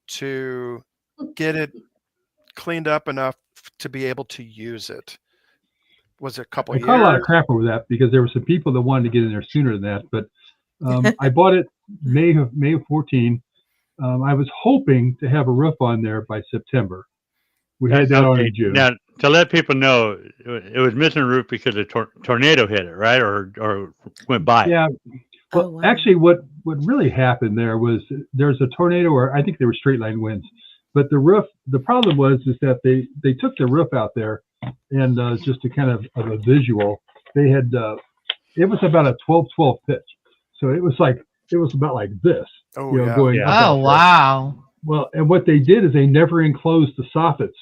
to get it cleaned up enough to be able to use it? Was it a couple of years? I caught a lot of crap over that because there were some people that wanted to get in there sooner than that. But I bought it May of 14, I was hoping to have a roof on there by September. We had that on in June. Now, to let people know, it was missing a roof because a tornado hit it, right, or went by. Yeah. Well, actually, what really happened there was there's a tornado, or I think they were straight line winds. But the roof, the problem was that they took the roof out there, and just to kind of a visual, they had it was about a 12-12 pitch, so it was about like this. Oh, going up Oh, wow. Well, and what they did is they never enclosed the soffits,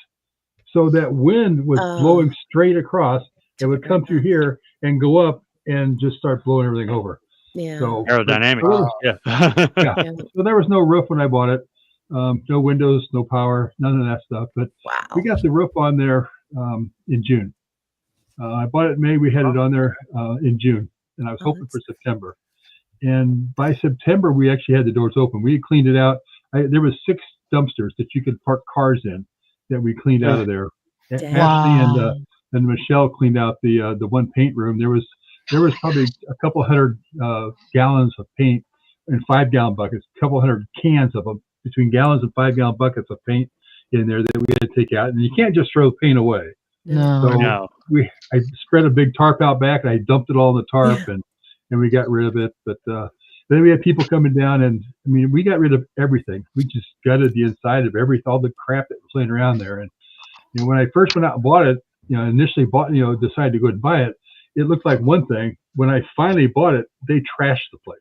so that wind was blowing straight across. It would come through here and go up and just start blowing everything over. Yeah. So aerodynamic. Yeah. So there was no roof when I bought it. No windows, no power, none of that stuff. But we got the roof on there in June. I bought it in May. We had it on there in June, and I was hoping for September. And by September, we actually had the doors open. We had cleaned it out. There was 6 dumpsters that you could park cars in that we cleaned out of there. Ashley and Michelle cleaned out the one paint room. There was probably a couple hundred gallons of paint in 5-gallon buckets, a couple hundred cans of them, between gallons and 5-gallon buckets of paint in there that we had to take out. And you can't just throw paint away. No. So I spread a big tarp out back, and I dumped it all in the tarp, and we got rid of it. But then we had people coming down, and I mean, we got rid of everything. We just gutted the inside of all the crap that was laying around there. And when I first went out and bought it, initially decided to go and buy it, it looked like one thing. When I finally bought it, they trashed the place.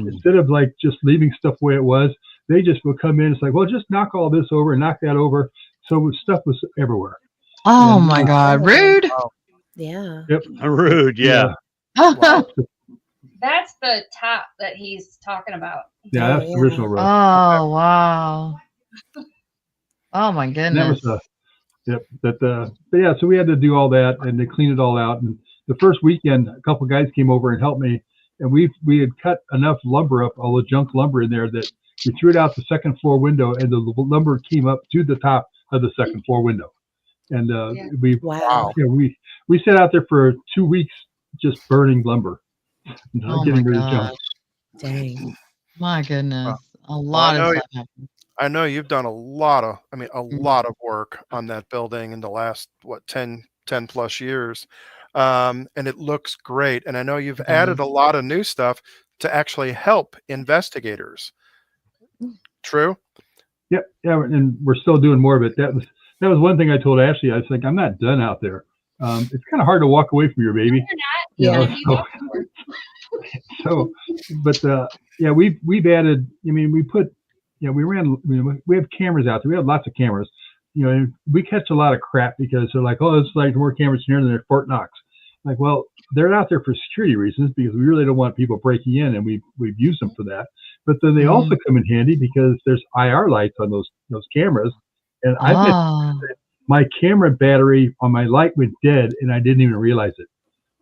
Instead of like just leaving stuff the way it was, they just would come in. It's like, well, just knock all this over and knock that over. So stuff was everywhere. Oh my God, rude. Yeah. Yep. Rude. Yeah. Wow. That's the top that he's talking about. Yeah, that's the original roof. Oh wow. Oh my goodness. That was but yeah, so we had to do all that, and they cleaned it all out. And the first weekend, a couple of guys came over and helped me, and we had cut enough lumber up, all the junk lumber in there, that we threw it out the second floor window, and the lumber came up to the top of the second floor window. And we sat out there for 2 weeks just burning lumber, getting rid of junk. Dang. My goodness. A lot of stuff happened. I know you've done a lot of work on that building in the last 10 plus years. And it looks great. And I know you've added a lot of new stuff to actually help investigators. True? Yep. Yeah, and we're still doing more of it. That was one thing I told Ashley. I was like, I'm not done out there. It's kind of hard to walk away from your baby. We've added. I mean, we put. We have cameras out there. We have lots of cameras. And we catch a lot of crap because they're like, oh, it's like more cameras here than at Fort Knox. Like, well, they're out there for security reasons because we really don't want people breaking in, and we've used them for that. But then they also come in handy because there's IR lights on those cameras, and my camera battery on my light went dead, and I didn't even realize it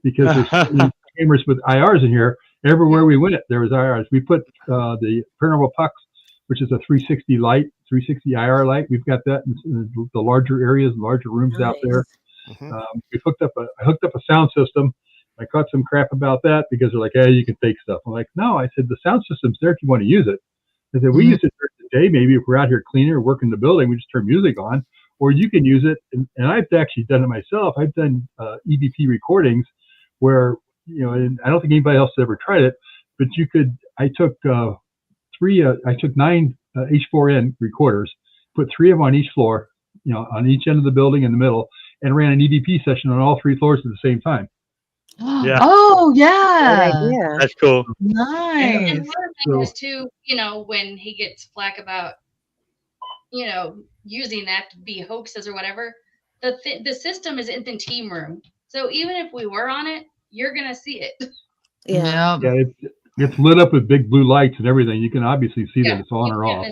because there's cameras with IRs in here. Everywhere we went, there was IRs. We put the Paranormal Pucks, which is a 360 IR light. We've got that in the larger areas, larger rooms out there. We hooked up a sound system. I caught some crap about that because they're like, hey, you can fake stuff. I'm like, no, I said, the sound system's there if you want to use it. I said, we use it during the day. Maybe if we're out here cleaning or working the building, we just turn music on, or you can use it. And I've actually done it myself. I've done EVP recordings where, and I don't think anybody else has ever tried it, but I took 9 H4n recorders, put 3 of them on each floor, on each end of the building in the middle, and ran an EVP session on all 3 floors at the same time. Yeah. Oh yeah. That's cool. Nice. And one thing is too, when he gets flack about, using that to be hoaxes or whatever, the system is in the team room. So even if we were on it, you're gonna see it. Yeah. It's lit up with big blue lights and everything. You can obviously see that it's on or off.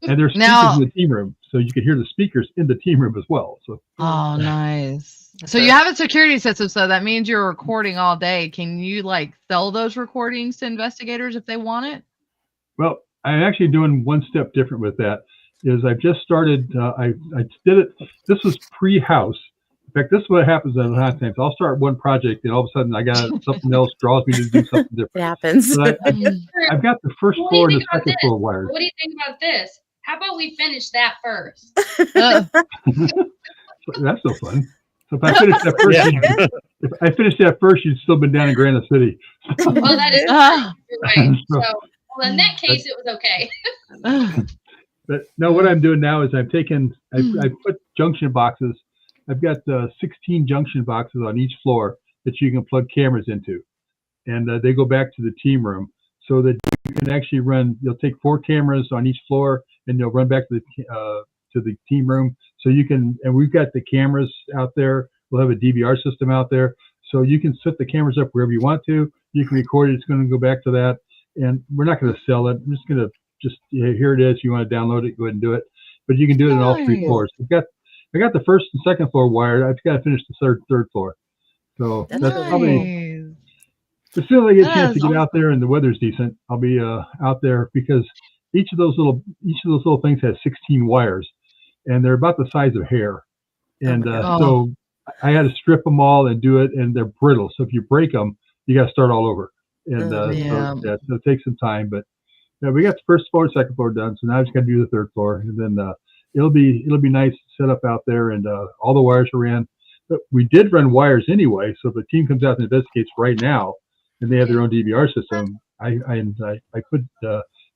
And there's speakers in the team room, so you can hear the speakers in the team room as well. So. Oh, nice. So you have a security system, so that means you're recording all day. Can you sell those recordings to investigators if they want it? Well, I'm actually doing one step different with that. Is I've just started. I did it. This was pre-house. fact, this is what happens a lot of times. I'll start one project, and all of a sudden, I got something else draws me to do something different. It happens. But I've got the first floor and the second floor wired. What do you think about this? How about we finish that first? That's no fun. So if I finish that first, if I finished that first, you'd still been down in Granite City. Well, that is right. So, well, in that case, it was okay. But no, what I'm doing now is I'm taking, I put junction boxes. I've got 16 junction boxes on each floor that you can plug cameras into, and they go back to the team room so that you can actually run. You'll take 4 cameras on each floor, and they'll run back to the team room. So you can, and we've got the cameras out there. We'll have a DVR system out there, so you can set the cameras up wherever you want to. You can record it. It's going to go back to that, and we're not going to sell it. I'm just going to here it is. You want to download it, go ahead and do it. But you can do it on all 3 floors. I got the first and second floor wired. I've got to finish the third floor. So that's probably as soon as I get a chance to get out there and the weather's decent, I'll be out there, because each of those little things has 16 wires, and they're about the size of hair. And so I had to strip them all and do it, and they're brittle. So if you break them, you got to start all over. And so it takes some time, but yeah, we got the first floor, second floor done. So now I just got to do the third floor, and then it'll be nice to set up out there, and all the wires are in. But we did run wires anyway, so if the team comes out and investigates right now, and they have their own DVR system, I put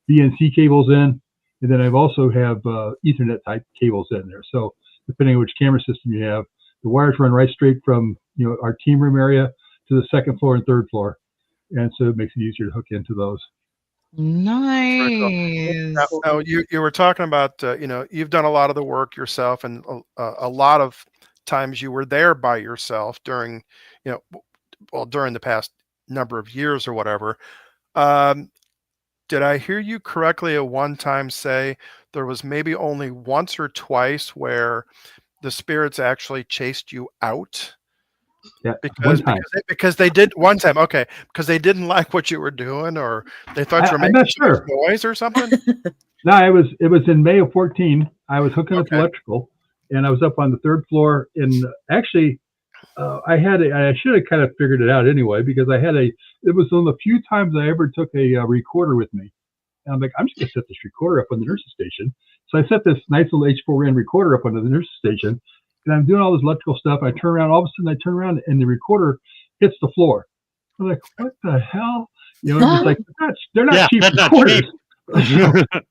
BNC cables in, and then I've also have Ethernet type cables in there. So depending on which camera system you have, the wires run right straight from our team room area to the second floor and third floor, and so it makes it easier to hook into those. Nice. Now you were talking about you've done a lot of the work yourself, and a lot of times you were there by yourself during during the past number of years or whatever. Did I hear you correctly at one time say there was maybe only once or twice where the spirits actually chased you out? Yeah, because they did one time. Okay, because they didn't like what you were doing, or they thought you were making noise or something. No, it was in May of 14. I was hooking up electrical, and I was up on the third floor. And actually, I should have kind of figured it out anyway, because it was one of the few times I ever took a recorder with me. And I'm like, I'm just gonna set this recorder up on the nurse's station. So I set this nice little H4n recorder up on the nurse's station. And I'm doing all this electrical stuff. I turn around, all of a sudden I turn around and the recorder hits the floor. I'm like, what the hell? It's like, they're not cheap recorders.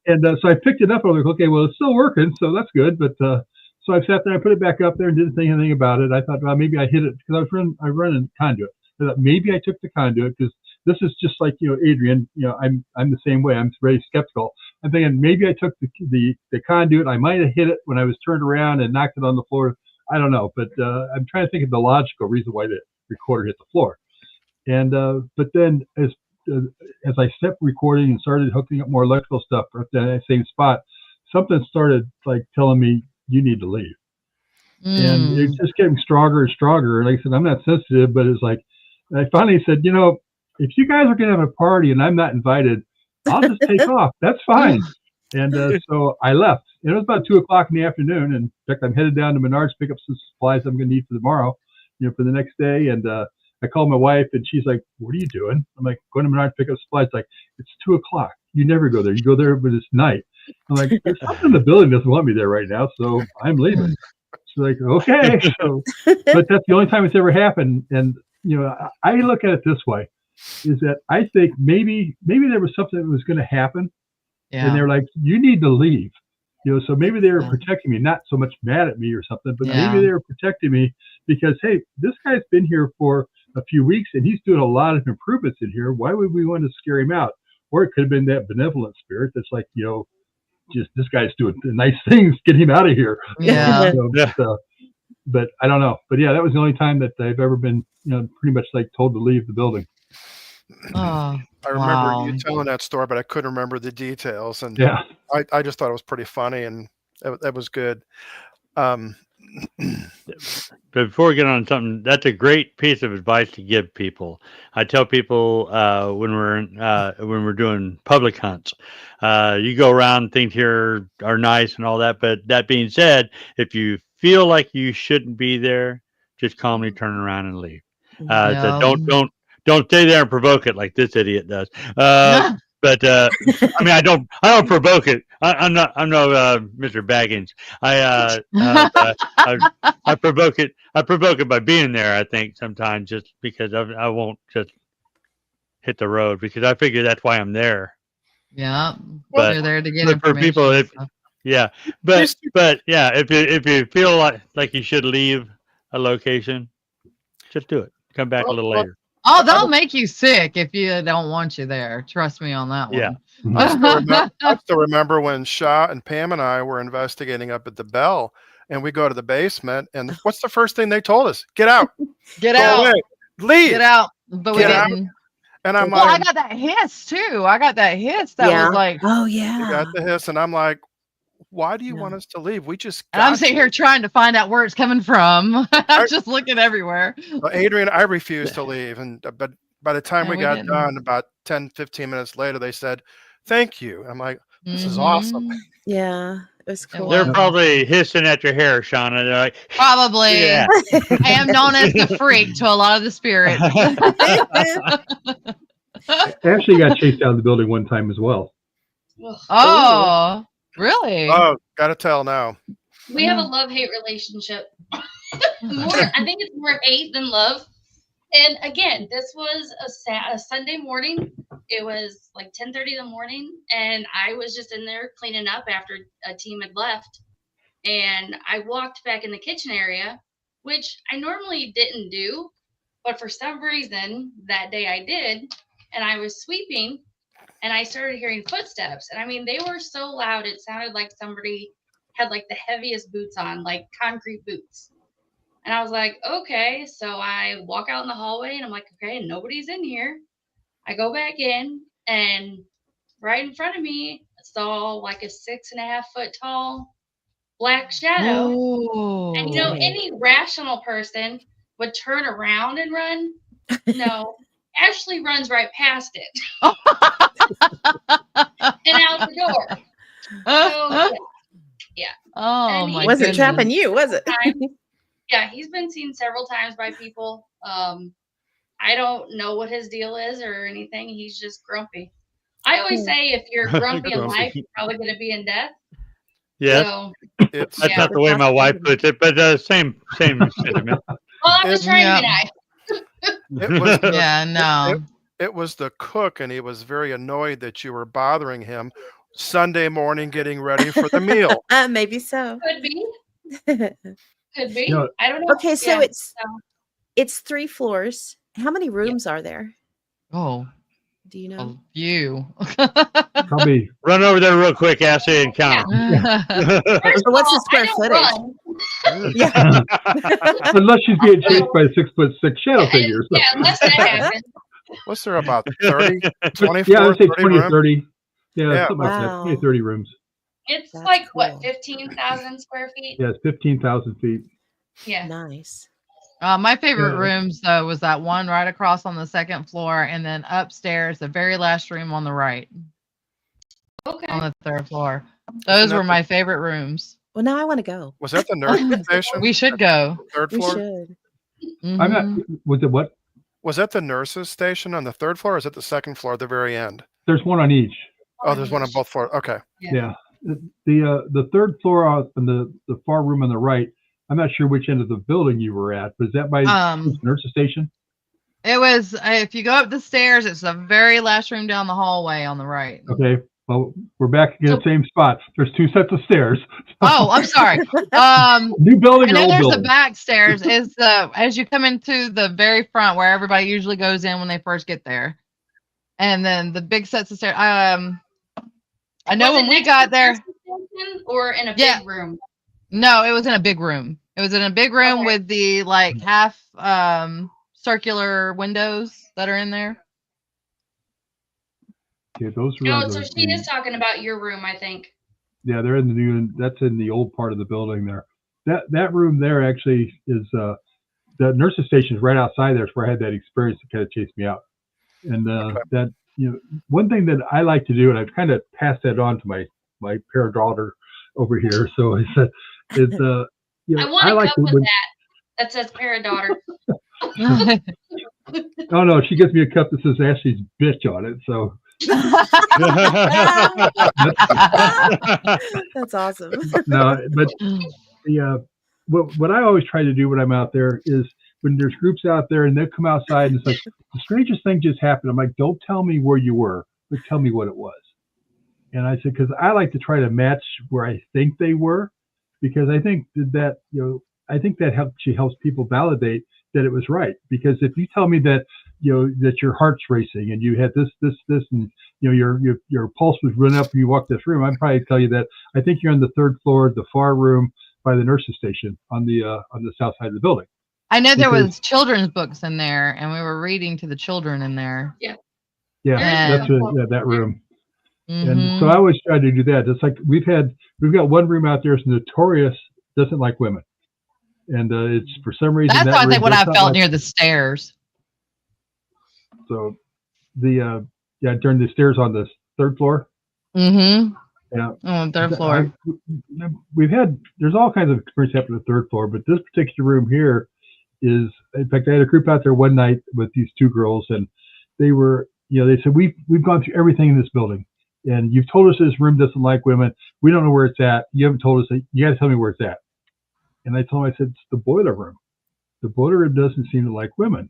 And so I picked it up. I was like, okay, well, it's still working, so that's good. But so I sat there, I put it back up there and didn't think anything about it. I thought, well, maybe I hit it, because I run a conduit. I thought maybe I took the conduit, because this is just like, Adrian, I'm the same way. I'm very skeptical. I'm thinking maybe I took the conduit. I might have hit it when I was turned around and knocked it on the floor. I don't know, but I'm trying to think of the logical reason why the recorder hit the floor. And but then as I stepped recording and started hooking up more electrical stuff at that same spot, something started like telling me, you need to leave. And it's just getting stronger and stronger. Like I said, I'm not sensitive, but it's like, I finally said, if you guys are going to have a party and I'm not invited, I'll just take off. That's fine. And so I left. It was about 2:00 in the afternoon. And in fact, I'm headed down to Menards to pick up some supplies I'm going to need for tomorrow, for the next day. And I called my wife, and she's like, what are you doing? I'm like, going to Menards to pick up supplies. Like, it's 2:00. You never go there. You go there when it's night. I'm like, there's something in the building doesn't want me there right now, so I'm leaving. She's like, okay. So, but that's the only time it's ever happened. And, I look at it this way, is that I think maybe there was something that was going to happen. Yeah. And they're like, you need to leave. So maybe they were protecting me, not so much mad at me or something, but maybe they were protecting me because, hey, this guy's been here for a few weeks and he's doing a lot of improvements in here. Why would we want to scare him out? Or it could have been that benevolent spirit that's like, just this guy's doing nice things, get him out of here. Yeah. But I don't know. But yeah, that was the only time that I've ever been, pretty much like told to leave the building. I remember you telling that story, but I couldn't remember the details. And I just thought it was pretty funny, and that was good. But before we get on something, that's a great piece of advice to give people. I tell people when we're doing public hunts, you go around, things here are nice and all that. But that being said, if you feel like you shouldn't be there, just calmly turn around and leave. Yeah. Don't stay there and provoke it like this idiot does. But I mean, I don't provoke it. I'm no Mr. Baggins. I provoke it. I provoke it by being there. I think sometimes just because I won't just hit the road because I figure that's why I'm there. Yeah, But you're there to get for information. people, and stuff. yeah, but yeah, if you feel like you should leave a location, just do it. Come back a little later. Oh, they'll make you sick if you don't want you there. Trust me on that one. Yeah. I still remember when Shaw and Pam and I were investigating up at the Bell, and we go to the basement, and what's the first thing they told us? Get out. Get Go out. away. Leave. Get out. But we Get out. didn't. And I'm Well, like, I got that hiss too. I got that hiss that was like, oh you yeah. got the hiss, and I'm like, why do you want us to leave? We just and I'm got sitting here. here trying to find out where it's coming from. I'm just looking everywhere. Well, Adrian, I refused to leave, and but by the time Yeah, we we got didn't. done, about 10, 15 minutes later, they said, "Thank you." I'm like, "This is awesome." Mhm. Yeah, it was cool. They're was. probably hissing at your hair, Shauna. They're like, Probably. yeah. I am known as the freak to a lot of the spirits. I actually got chased out of the building one time as well. Oh, really? Oh, gotta tell now. We have a love-hate relationship. I think it's more hate than love. And again, this was a Sunday morning. It was like 10:30 in the morning, and I was just in there cleaning up after a team had left. And I walked back in the kitchen area, which I normally didn't do, but for some reason that day I did. And I was sweeping, and I started hearing footsteps. And I mean, they were so loud, it sounded like somebody had like the heaviest boots on, like concrete boots. And I was like, okay. So I walk out in the hallway, and I'm like, okay, nobody's in here. I go back in, and right in front of me, I saw like a 6.5 foot tall black shadow. Oh. And you know, any rational person would turn around and run. No, Ashley runs right past it and out the door. So, yeah. Oh And my he- Wasn't goodness. trapping you, was it? Yeah, he's been seen several times by people. I don't know what his deal is or anything. He's just grumpy. I always say if you're grumpy in life, you're probably going to be in death. Yes, So, It's that's yeah. not the way my wife puts it, but same sentiment. well, I was trying to be nice. it was the, Yeah, no. it was the cook, and he was very annoyed that you were bothering him Sunday morning getting ready for the meal. Maybe so. Could be. Could be. No. I don't know. Okay, so Yeah, it's 3 floors. How many rooms are there? Oh, Do you know? a few. Probably Run over there real quick, Ashley, and count them. First So what's the of all, square I don't footage? run. Yeah. unless she's being chased by a 6'6" shadow figure. So. Yeah, unless that happens. What's there about 30, 24, Yeah, I would say 30 20 or rooms? 30. Yeah, Yeah. something like that. Wow. 20, 30 rooms. It's That's like cool. what, 15,000 square feet? Yeah, it's 15,000 feet. Yeah. Nice. My favorite Yeah. rooms though was that one right across on the second floor, and then upstairs, the very last room on the right, Okay. on the third floor. Those were my favorite rooms. Well, now I want to go. Was that the nursing station? We should go. Third We floor? should. I'm not. Mhm. Was it what? Was that the nurses station on the third floor, or is it the second floor at the very end? There's one on each. Oh, there's one on both floors. Okay. Yeah. The third floor on the far room on the right. I'm not sure which end of the building you were at, but is that by the nurse's station? It was if you go up the stairs, it's the very last room down the hallway on the right. Okay. Well, we're back in the same spot. There's 2 sets of stairs. Oh, I'm sorry. New building And or then old there's the building? back stairs. Is the as you come into the very front where everybody usually goes in when they first get there, and then the big sets of stairs. I know Was it when we next got to the there. nurse's station or in a Yeah. big room? No, it was in a big room. It was in a big room Okay. with the like half circular windows that are in there. Yeah, those No, rooms. so she is talking about your room, I think. Yeah, they're in the new. That's in the old part of the building there. That room there actually is the nurse's station is right outside there. It's where I had that experience that kind of chased me out. And that one thing that I like to do, and I've kind of passed that on to my pair daughter over here. So it's I want I to like cup with that. that says parrot daughter. Oh no, she gives me a cup that says Ashley's bitch on it. So That's awesome. no, but the what I always try to do when I'm out there is when there's groups out there and they come outside and it's like the strangest thing just happened. I'm like, don't tell me where you were, but tell me what it was. And I said, because I like to try to match where I think they were, because I think that I think that helps people validate that it was right. Because if you tell me that that your heart's racing and you had this, and your pulse was running up and you walked this room, I'd probably tell you that I think you're on the third floor, the far room by the nurse's station on the south side of the building. I know there was children's books in there, and we were reading to the children in there. Yeah, that's that room. Mm-hmm. And so I always try to do that. It's like we've got one room out there that's notorious, doesn't like women, and it's for some reason that's I think what I felt near the stairs. So during the stairs on the third floor. Mm-hmm. Yeah, on the third floor. There's all kinds of experience happening on the third floor, but this particular room here is, in fact, I had a group out there one night with these two girls, and they were, they said, we've gone through everything in this building, and you've told us this room doesn't like women. We don't know where it's at. You haven't told us. You got to tell me where it's at. And I told them, I said, it's the boiler room. The boiler room doesn't seem to like women.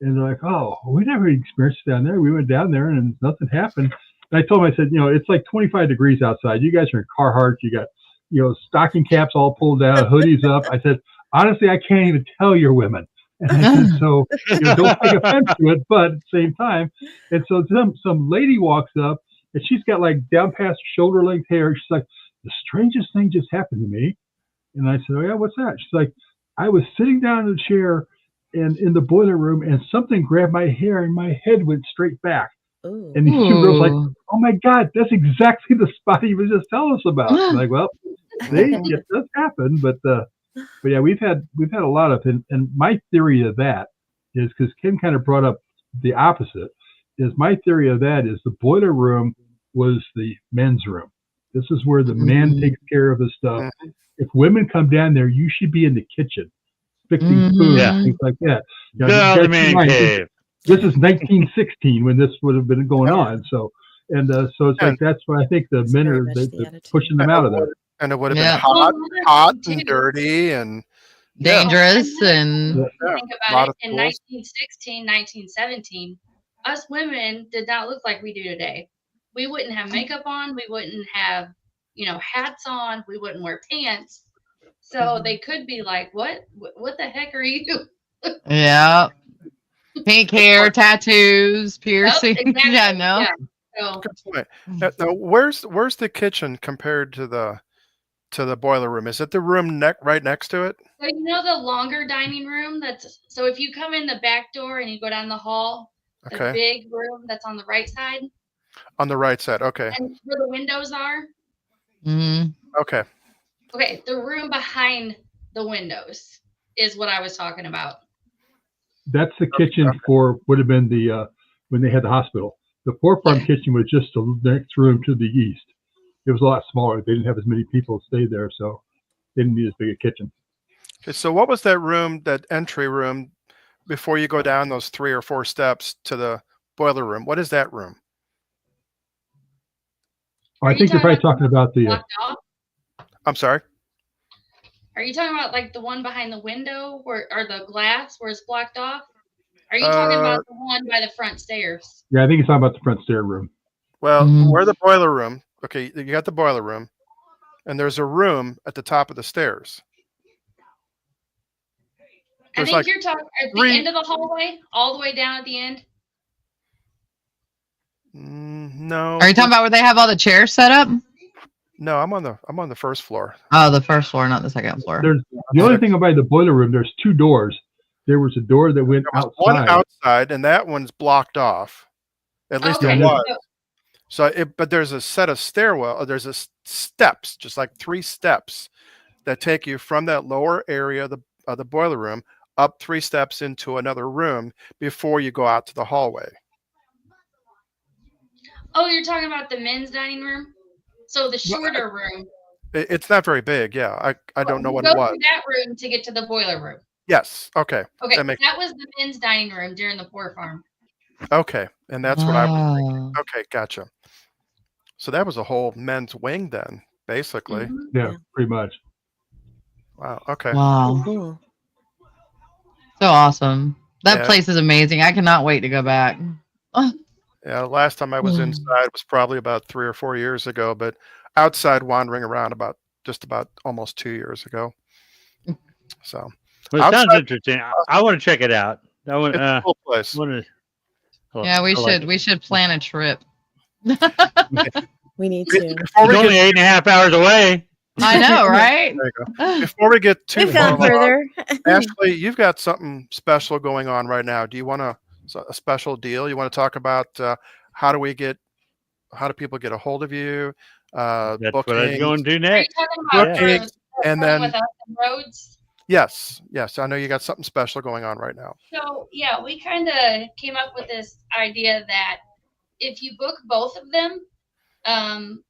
And they're like, oh, we never experienced it down there. We went down there and nothing happened. And I told them, I said, it's like 25 degrees outside. You guys are in Carhartt. You got, stocking caps all pulled down, hoodies up. I said, honestly, I can't even tell you're women. And I said, so don't take offense to it, but at the same time. And so some lady walks up and she's got like down past her shoulder length hair. She's like, the strangest thing just happened to me. And I said, oh yeah, what's that? She's like, I was sitting down in a chair and in the boiler room and something grabbed my hair and my head went straight back. Ooh. And these two girls like, oh my God, that's exactly the spot you was just telling us about. I'm like, well, it does happen, but yeah, we've had a lot of it. And my theory of that is, because Ken kind of brought up the opposite, is my theory of that is the boiler room was the men's room. This is where the man takes care of the stuff. If women come down there, you should be in the kitchen fixing food, things like that. The man cave. This is 1916 when this would have been going on. So it's like that's why I think the men are pushing them out of there. And it would have been hot and dirty and dangerous. And think about it, in 1916, 1917, us women did not look like we do today. We wouldn't have makeup on. We wouldn't have, hats on. We wouldn't wear pants. So they could be like, what the heck are you? Yeah. Pink hair, tattoos, piercing. Yep, exactly. Yeah, no. Yeah, so. Now, where's the kitchen compared to the boiler room? Is it the room right next to it? So the longer dining room so if you come in the back door and you go down the hall, the big room that's on the right side. On the right side, okay. And where the windows are. Mm-hmm. Okay. Okay, the room behind the windows is what I was talking about. That's the kitchen would have been the when they had the hospital. The Poor Farm kitchen was just the next room to the east. It was a lot smaller. They didn't have as many people stay there, so they didn't need as big a kitchen. Okay, so what was that room, that entry room, before you go down those 3 or 4 steps to the boiler room? What is that room? I think you're probably talking about the. I'm sorry. Are you talking about like the one behind the window or the glass where it's blocked off? Are you talking about the one by the front stairs? Yeah, I think it's talking about the front stair room. Well, where the boiler room. Okay, you got the boiler room, and there's a room at the top of the stairs. I think you're talking at the end of the hallway, all the way down at the end. No. Are you talking about where they have all the chairs set up? No, I'm on the first floor. Oh, the first floor, not the second floor. The only thing about the boiler room, there's 2 doors. There was a door that went outside. One outside, and that one's blocked off. At least it was. So, but there's a set of stairwell. There's steps, just like 3 steps, that take you from that lower area of the boiler room up 3 steps into another room before you go out to the hallway. Oh, you're talking about the men's dining room? So the shorter room. It's not very big. Yeah, I don't know what it was. Go to that room to get to the boiler room. Yes. Okay. Okay, That that was the men's dining room during the Poor Farm. Okay, and that's what I was thinking. Wow. Okay, gotcha. So that was a whole men's wing then, basically. Mhm. Yeah, pretty much. Wow. Okay. Wow. Cool. So awesome. That Yeah. place is amazing. I cannot wait to go back. Oh. Yeah. Last time I was inside was probably about 3 or 4 years ago, but outside wandering around just about almost 2 years ago. So Well, it sounds outside, interesting. I want to check it out. I want. it's a cool place. Want to. Yeah, we I like should it. we should plan a trip. We need Be- to. Before It's we only get 8.5 hours away. I know, right? there you go. Before we get too We've far gone along, further. Ashley, you've got something special going on right now. Do you want a special deal? You want to talk about how do people get a hold of you? That's what I was Bookings, going to do Are you next. talking about bookings, and dealing with then us and roads? yes. I know you got something special going on right now. So yeah, we kind of came up with this idea that if you book both of them,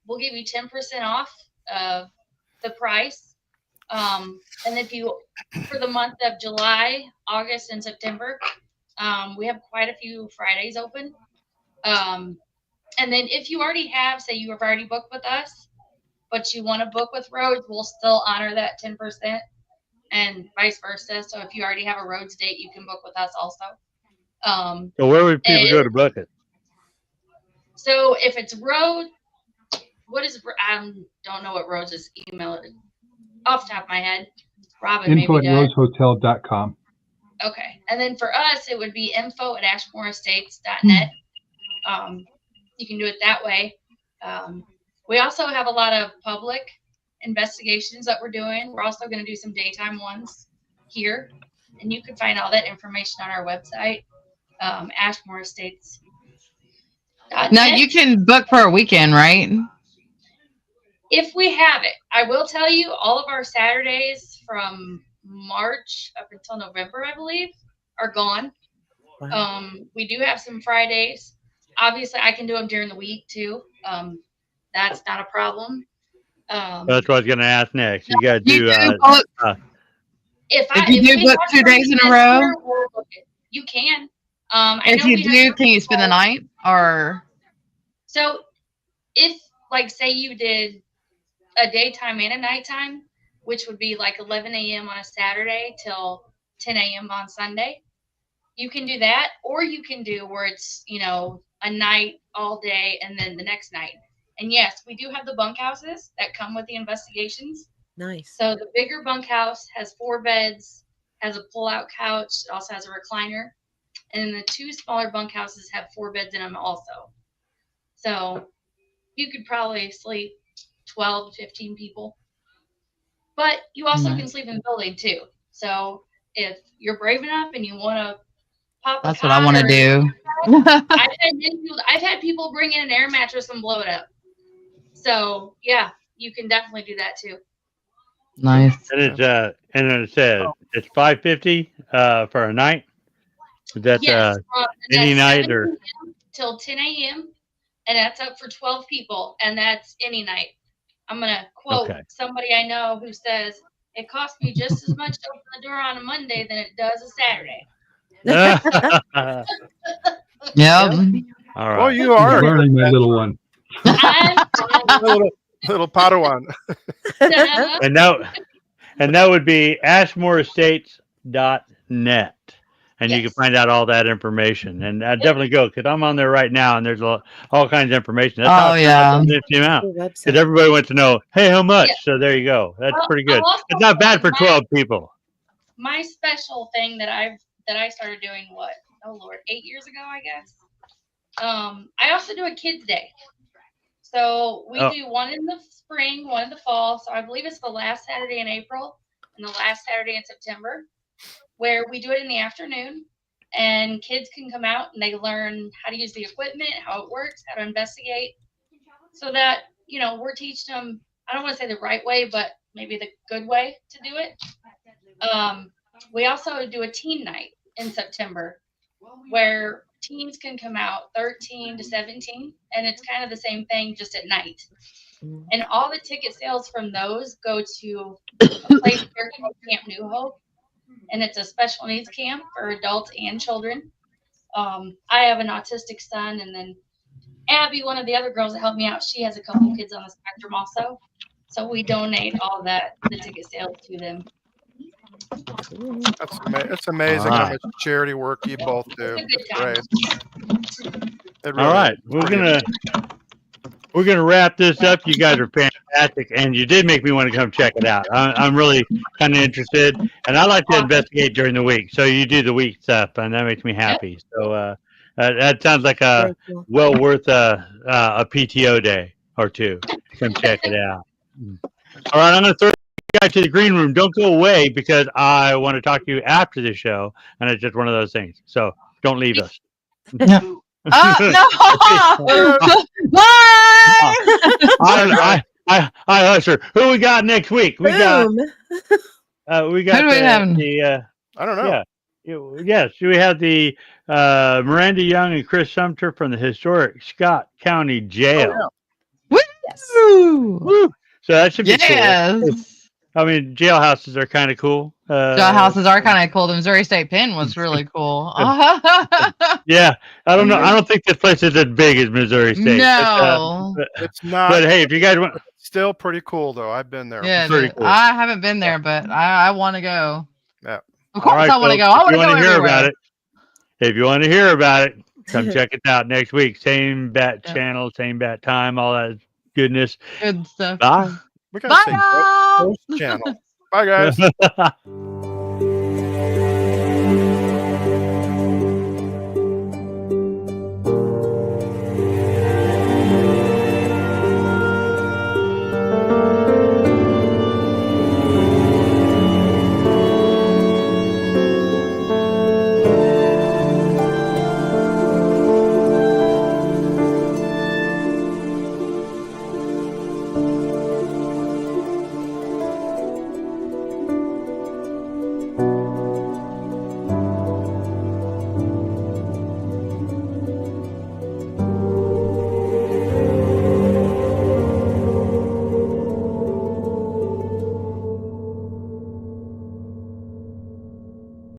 we'll give you 10% off of the price. And if you, for the month of July, August, and September, we have quite a few Fridays open. And then if you already have, say you have already booked with us, but you want to book with Roads, we'll still honor that 10% and vice versa. So if you already have a Roads date, you can book with us also. So where would people and go to book it? so if it's Road, what is, I don't know what Roads' email is off the top of my head. Robbin maybe does. info@rosehotel.com. Okay. And then for us, it would be info@ashmoreestates.net. You can do it that way. We also have a lot of public investigations that we're doing. We're also going to do some daytime ones here. And you can find all that information on our website, ashmoreestates.net. Now you can book for a weekend, right? If we have it. I will tell you, all of our Saturdays from March up until November, I believe, are gone. Wow. We do have some Fridays. Obviously, I can do them during the week too. That's not a problem. That's what I was going to ask next. You got to You do. do book if you do we book have 2 days in a something row. here, we'll book it. You can. I If know you we have do, can you spend the people- night or? So, if like say you did a daytime and a nighttime, which would be like 11 a.m. on a Saturday till 10 a.m. on Sunday, you can do that, or you can do where it's, a night all day and then the next night. And yes, we do have the bunkhouses that come with the investigations. Nice. So the bigger bunkhouse has 4 beds, has a pull-out couch, it also has a recliner. And then the 2 smaller bunkhouses have 4 beds in them also. So you could probably sleep 12 to 15 people. But you also can sleep in the building too. So if you're brave enough and you want to pop That's what I want to do. I've had people bring in an air mattress and blow it up. So yeah, you can definitely do that too. Nice. And it says it's $550 for a night. Is that Yes, any that's night 7 or? p.m. till 10 a.m. and that's up for 12 people, and that's any night. I'm gonna quote somebody I know who says it costs me just as much to open the door on a Monday than it does a Saturday. Yep. All right. Well, you are learning, my little one. little Padawan. and that would be ashmoreestates.net. And you can find out all that information. And definitely go, because I'm on there right now, and there's all kinds of information. That's how because everybody wants to know, hey, how much? So there you go. That's pretty good. It's not bad for 12 people. My special thing that I started doing, 8 years ago, I guess. I also do a kids' day. So we do one in the spring, one in the fall. So I believe it's the last Saturday in April and the last Saturday in September, where we do it in the afternoon, and kids can come out and they learn how to use the equipment, how it works, how to investigate, so that, we're teaching them, I don't want to say the right way, but maybe the good way to do it. We also do a teen night in September where teens can come out 13 to 17, and it's kind of the same thing, just at night. And all the ticket sales from those go to a place here called Camp New Hope. and it's a special needs camp for adults and children. I have an autistic son, and then Abby, one of the other girls that helped me out, she has a couple kids on the spectrum also. So we donate all the ticket sales to them. It's amazing how much charity work you both do. It's great. It really all right, we're gonna wrap this up. You guys are fantastic, and you did make me want to come check it out. I'm really kind of interested, and I like to investigate during the week. So you do the week stuff, and that makes me happy. So that sounds like a well worth a PTO day or two. Come check it out. All right, I'm gonna throw you guys to the green room. Don't go away because I want to talk to you after the show, and it's just one of those things. So don't leave us. No. No! Bye! I Usher. Who we got next week? We got Boom. we got Who do we have? the I don't know. yes, we have the Miranda Young and Chris Sumter from the historic Scott County Jail. Oh, Woo! Yes. Woo! So that should be cool. Yes. I mean, jailhouses are kind of cool. Jailhouses are kind of cool. The Missouri State Pen was really cool. Yeah, I don't know. I don't think this place is as big as Missouri State. No. It's not. But hey, if you guys want, Still pretty cool though. I've been there. Yeah, pretty cool. I haven't been there, but I want to go. Yeah. Of course, right, I want to folks, go. I if want you to go wanna hear everywhere. about it. If you want to hear about it, come check it out next week. Same bat channel, same bat time, all that goodness. Good stuff. Bye. We gotta say Bye. Ghost Channel. Bye guys.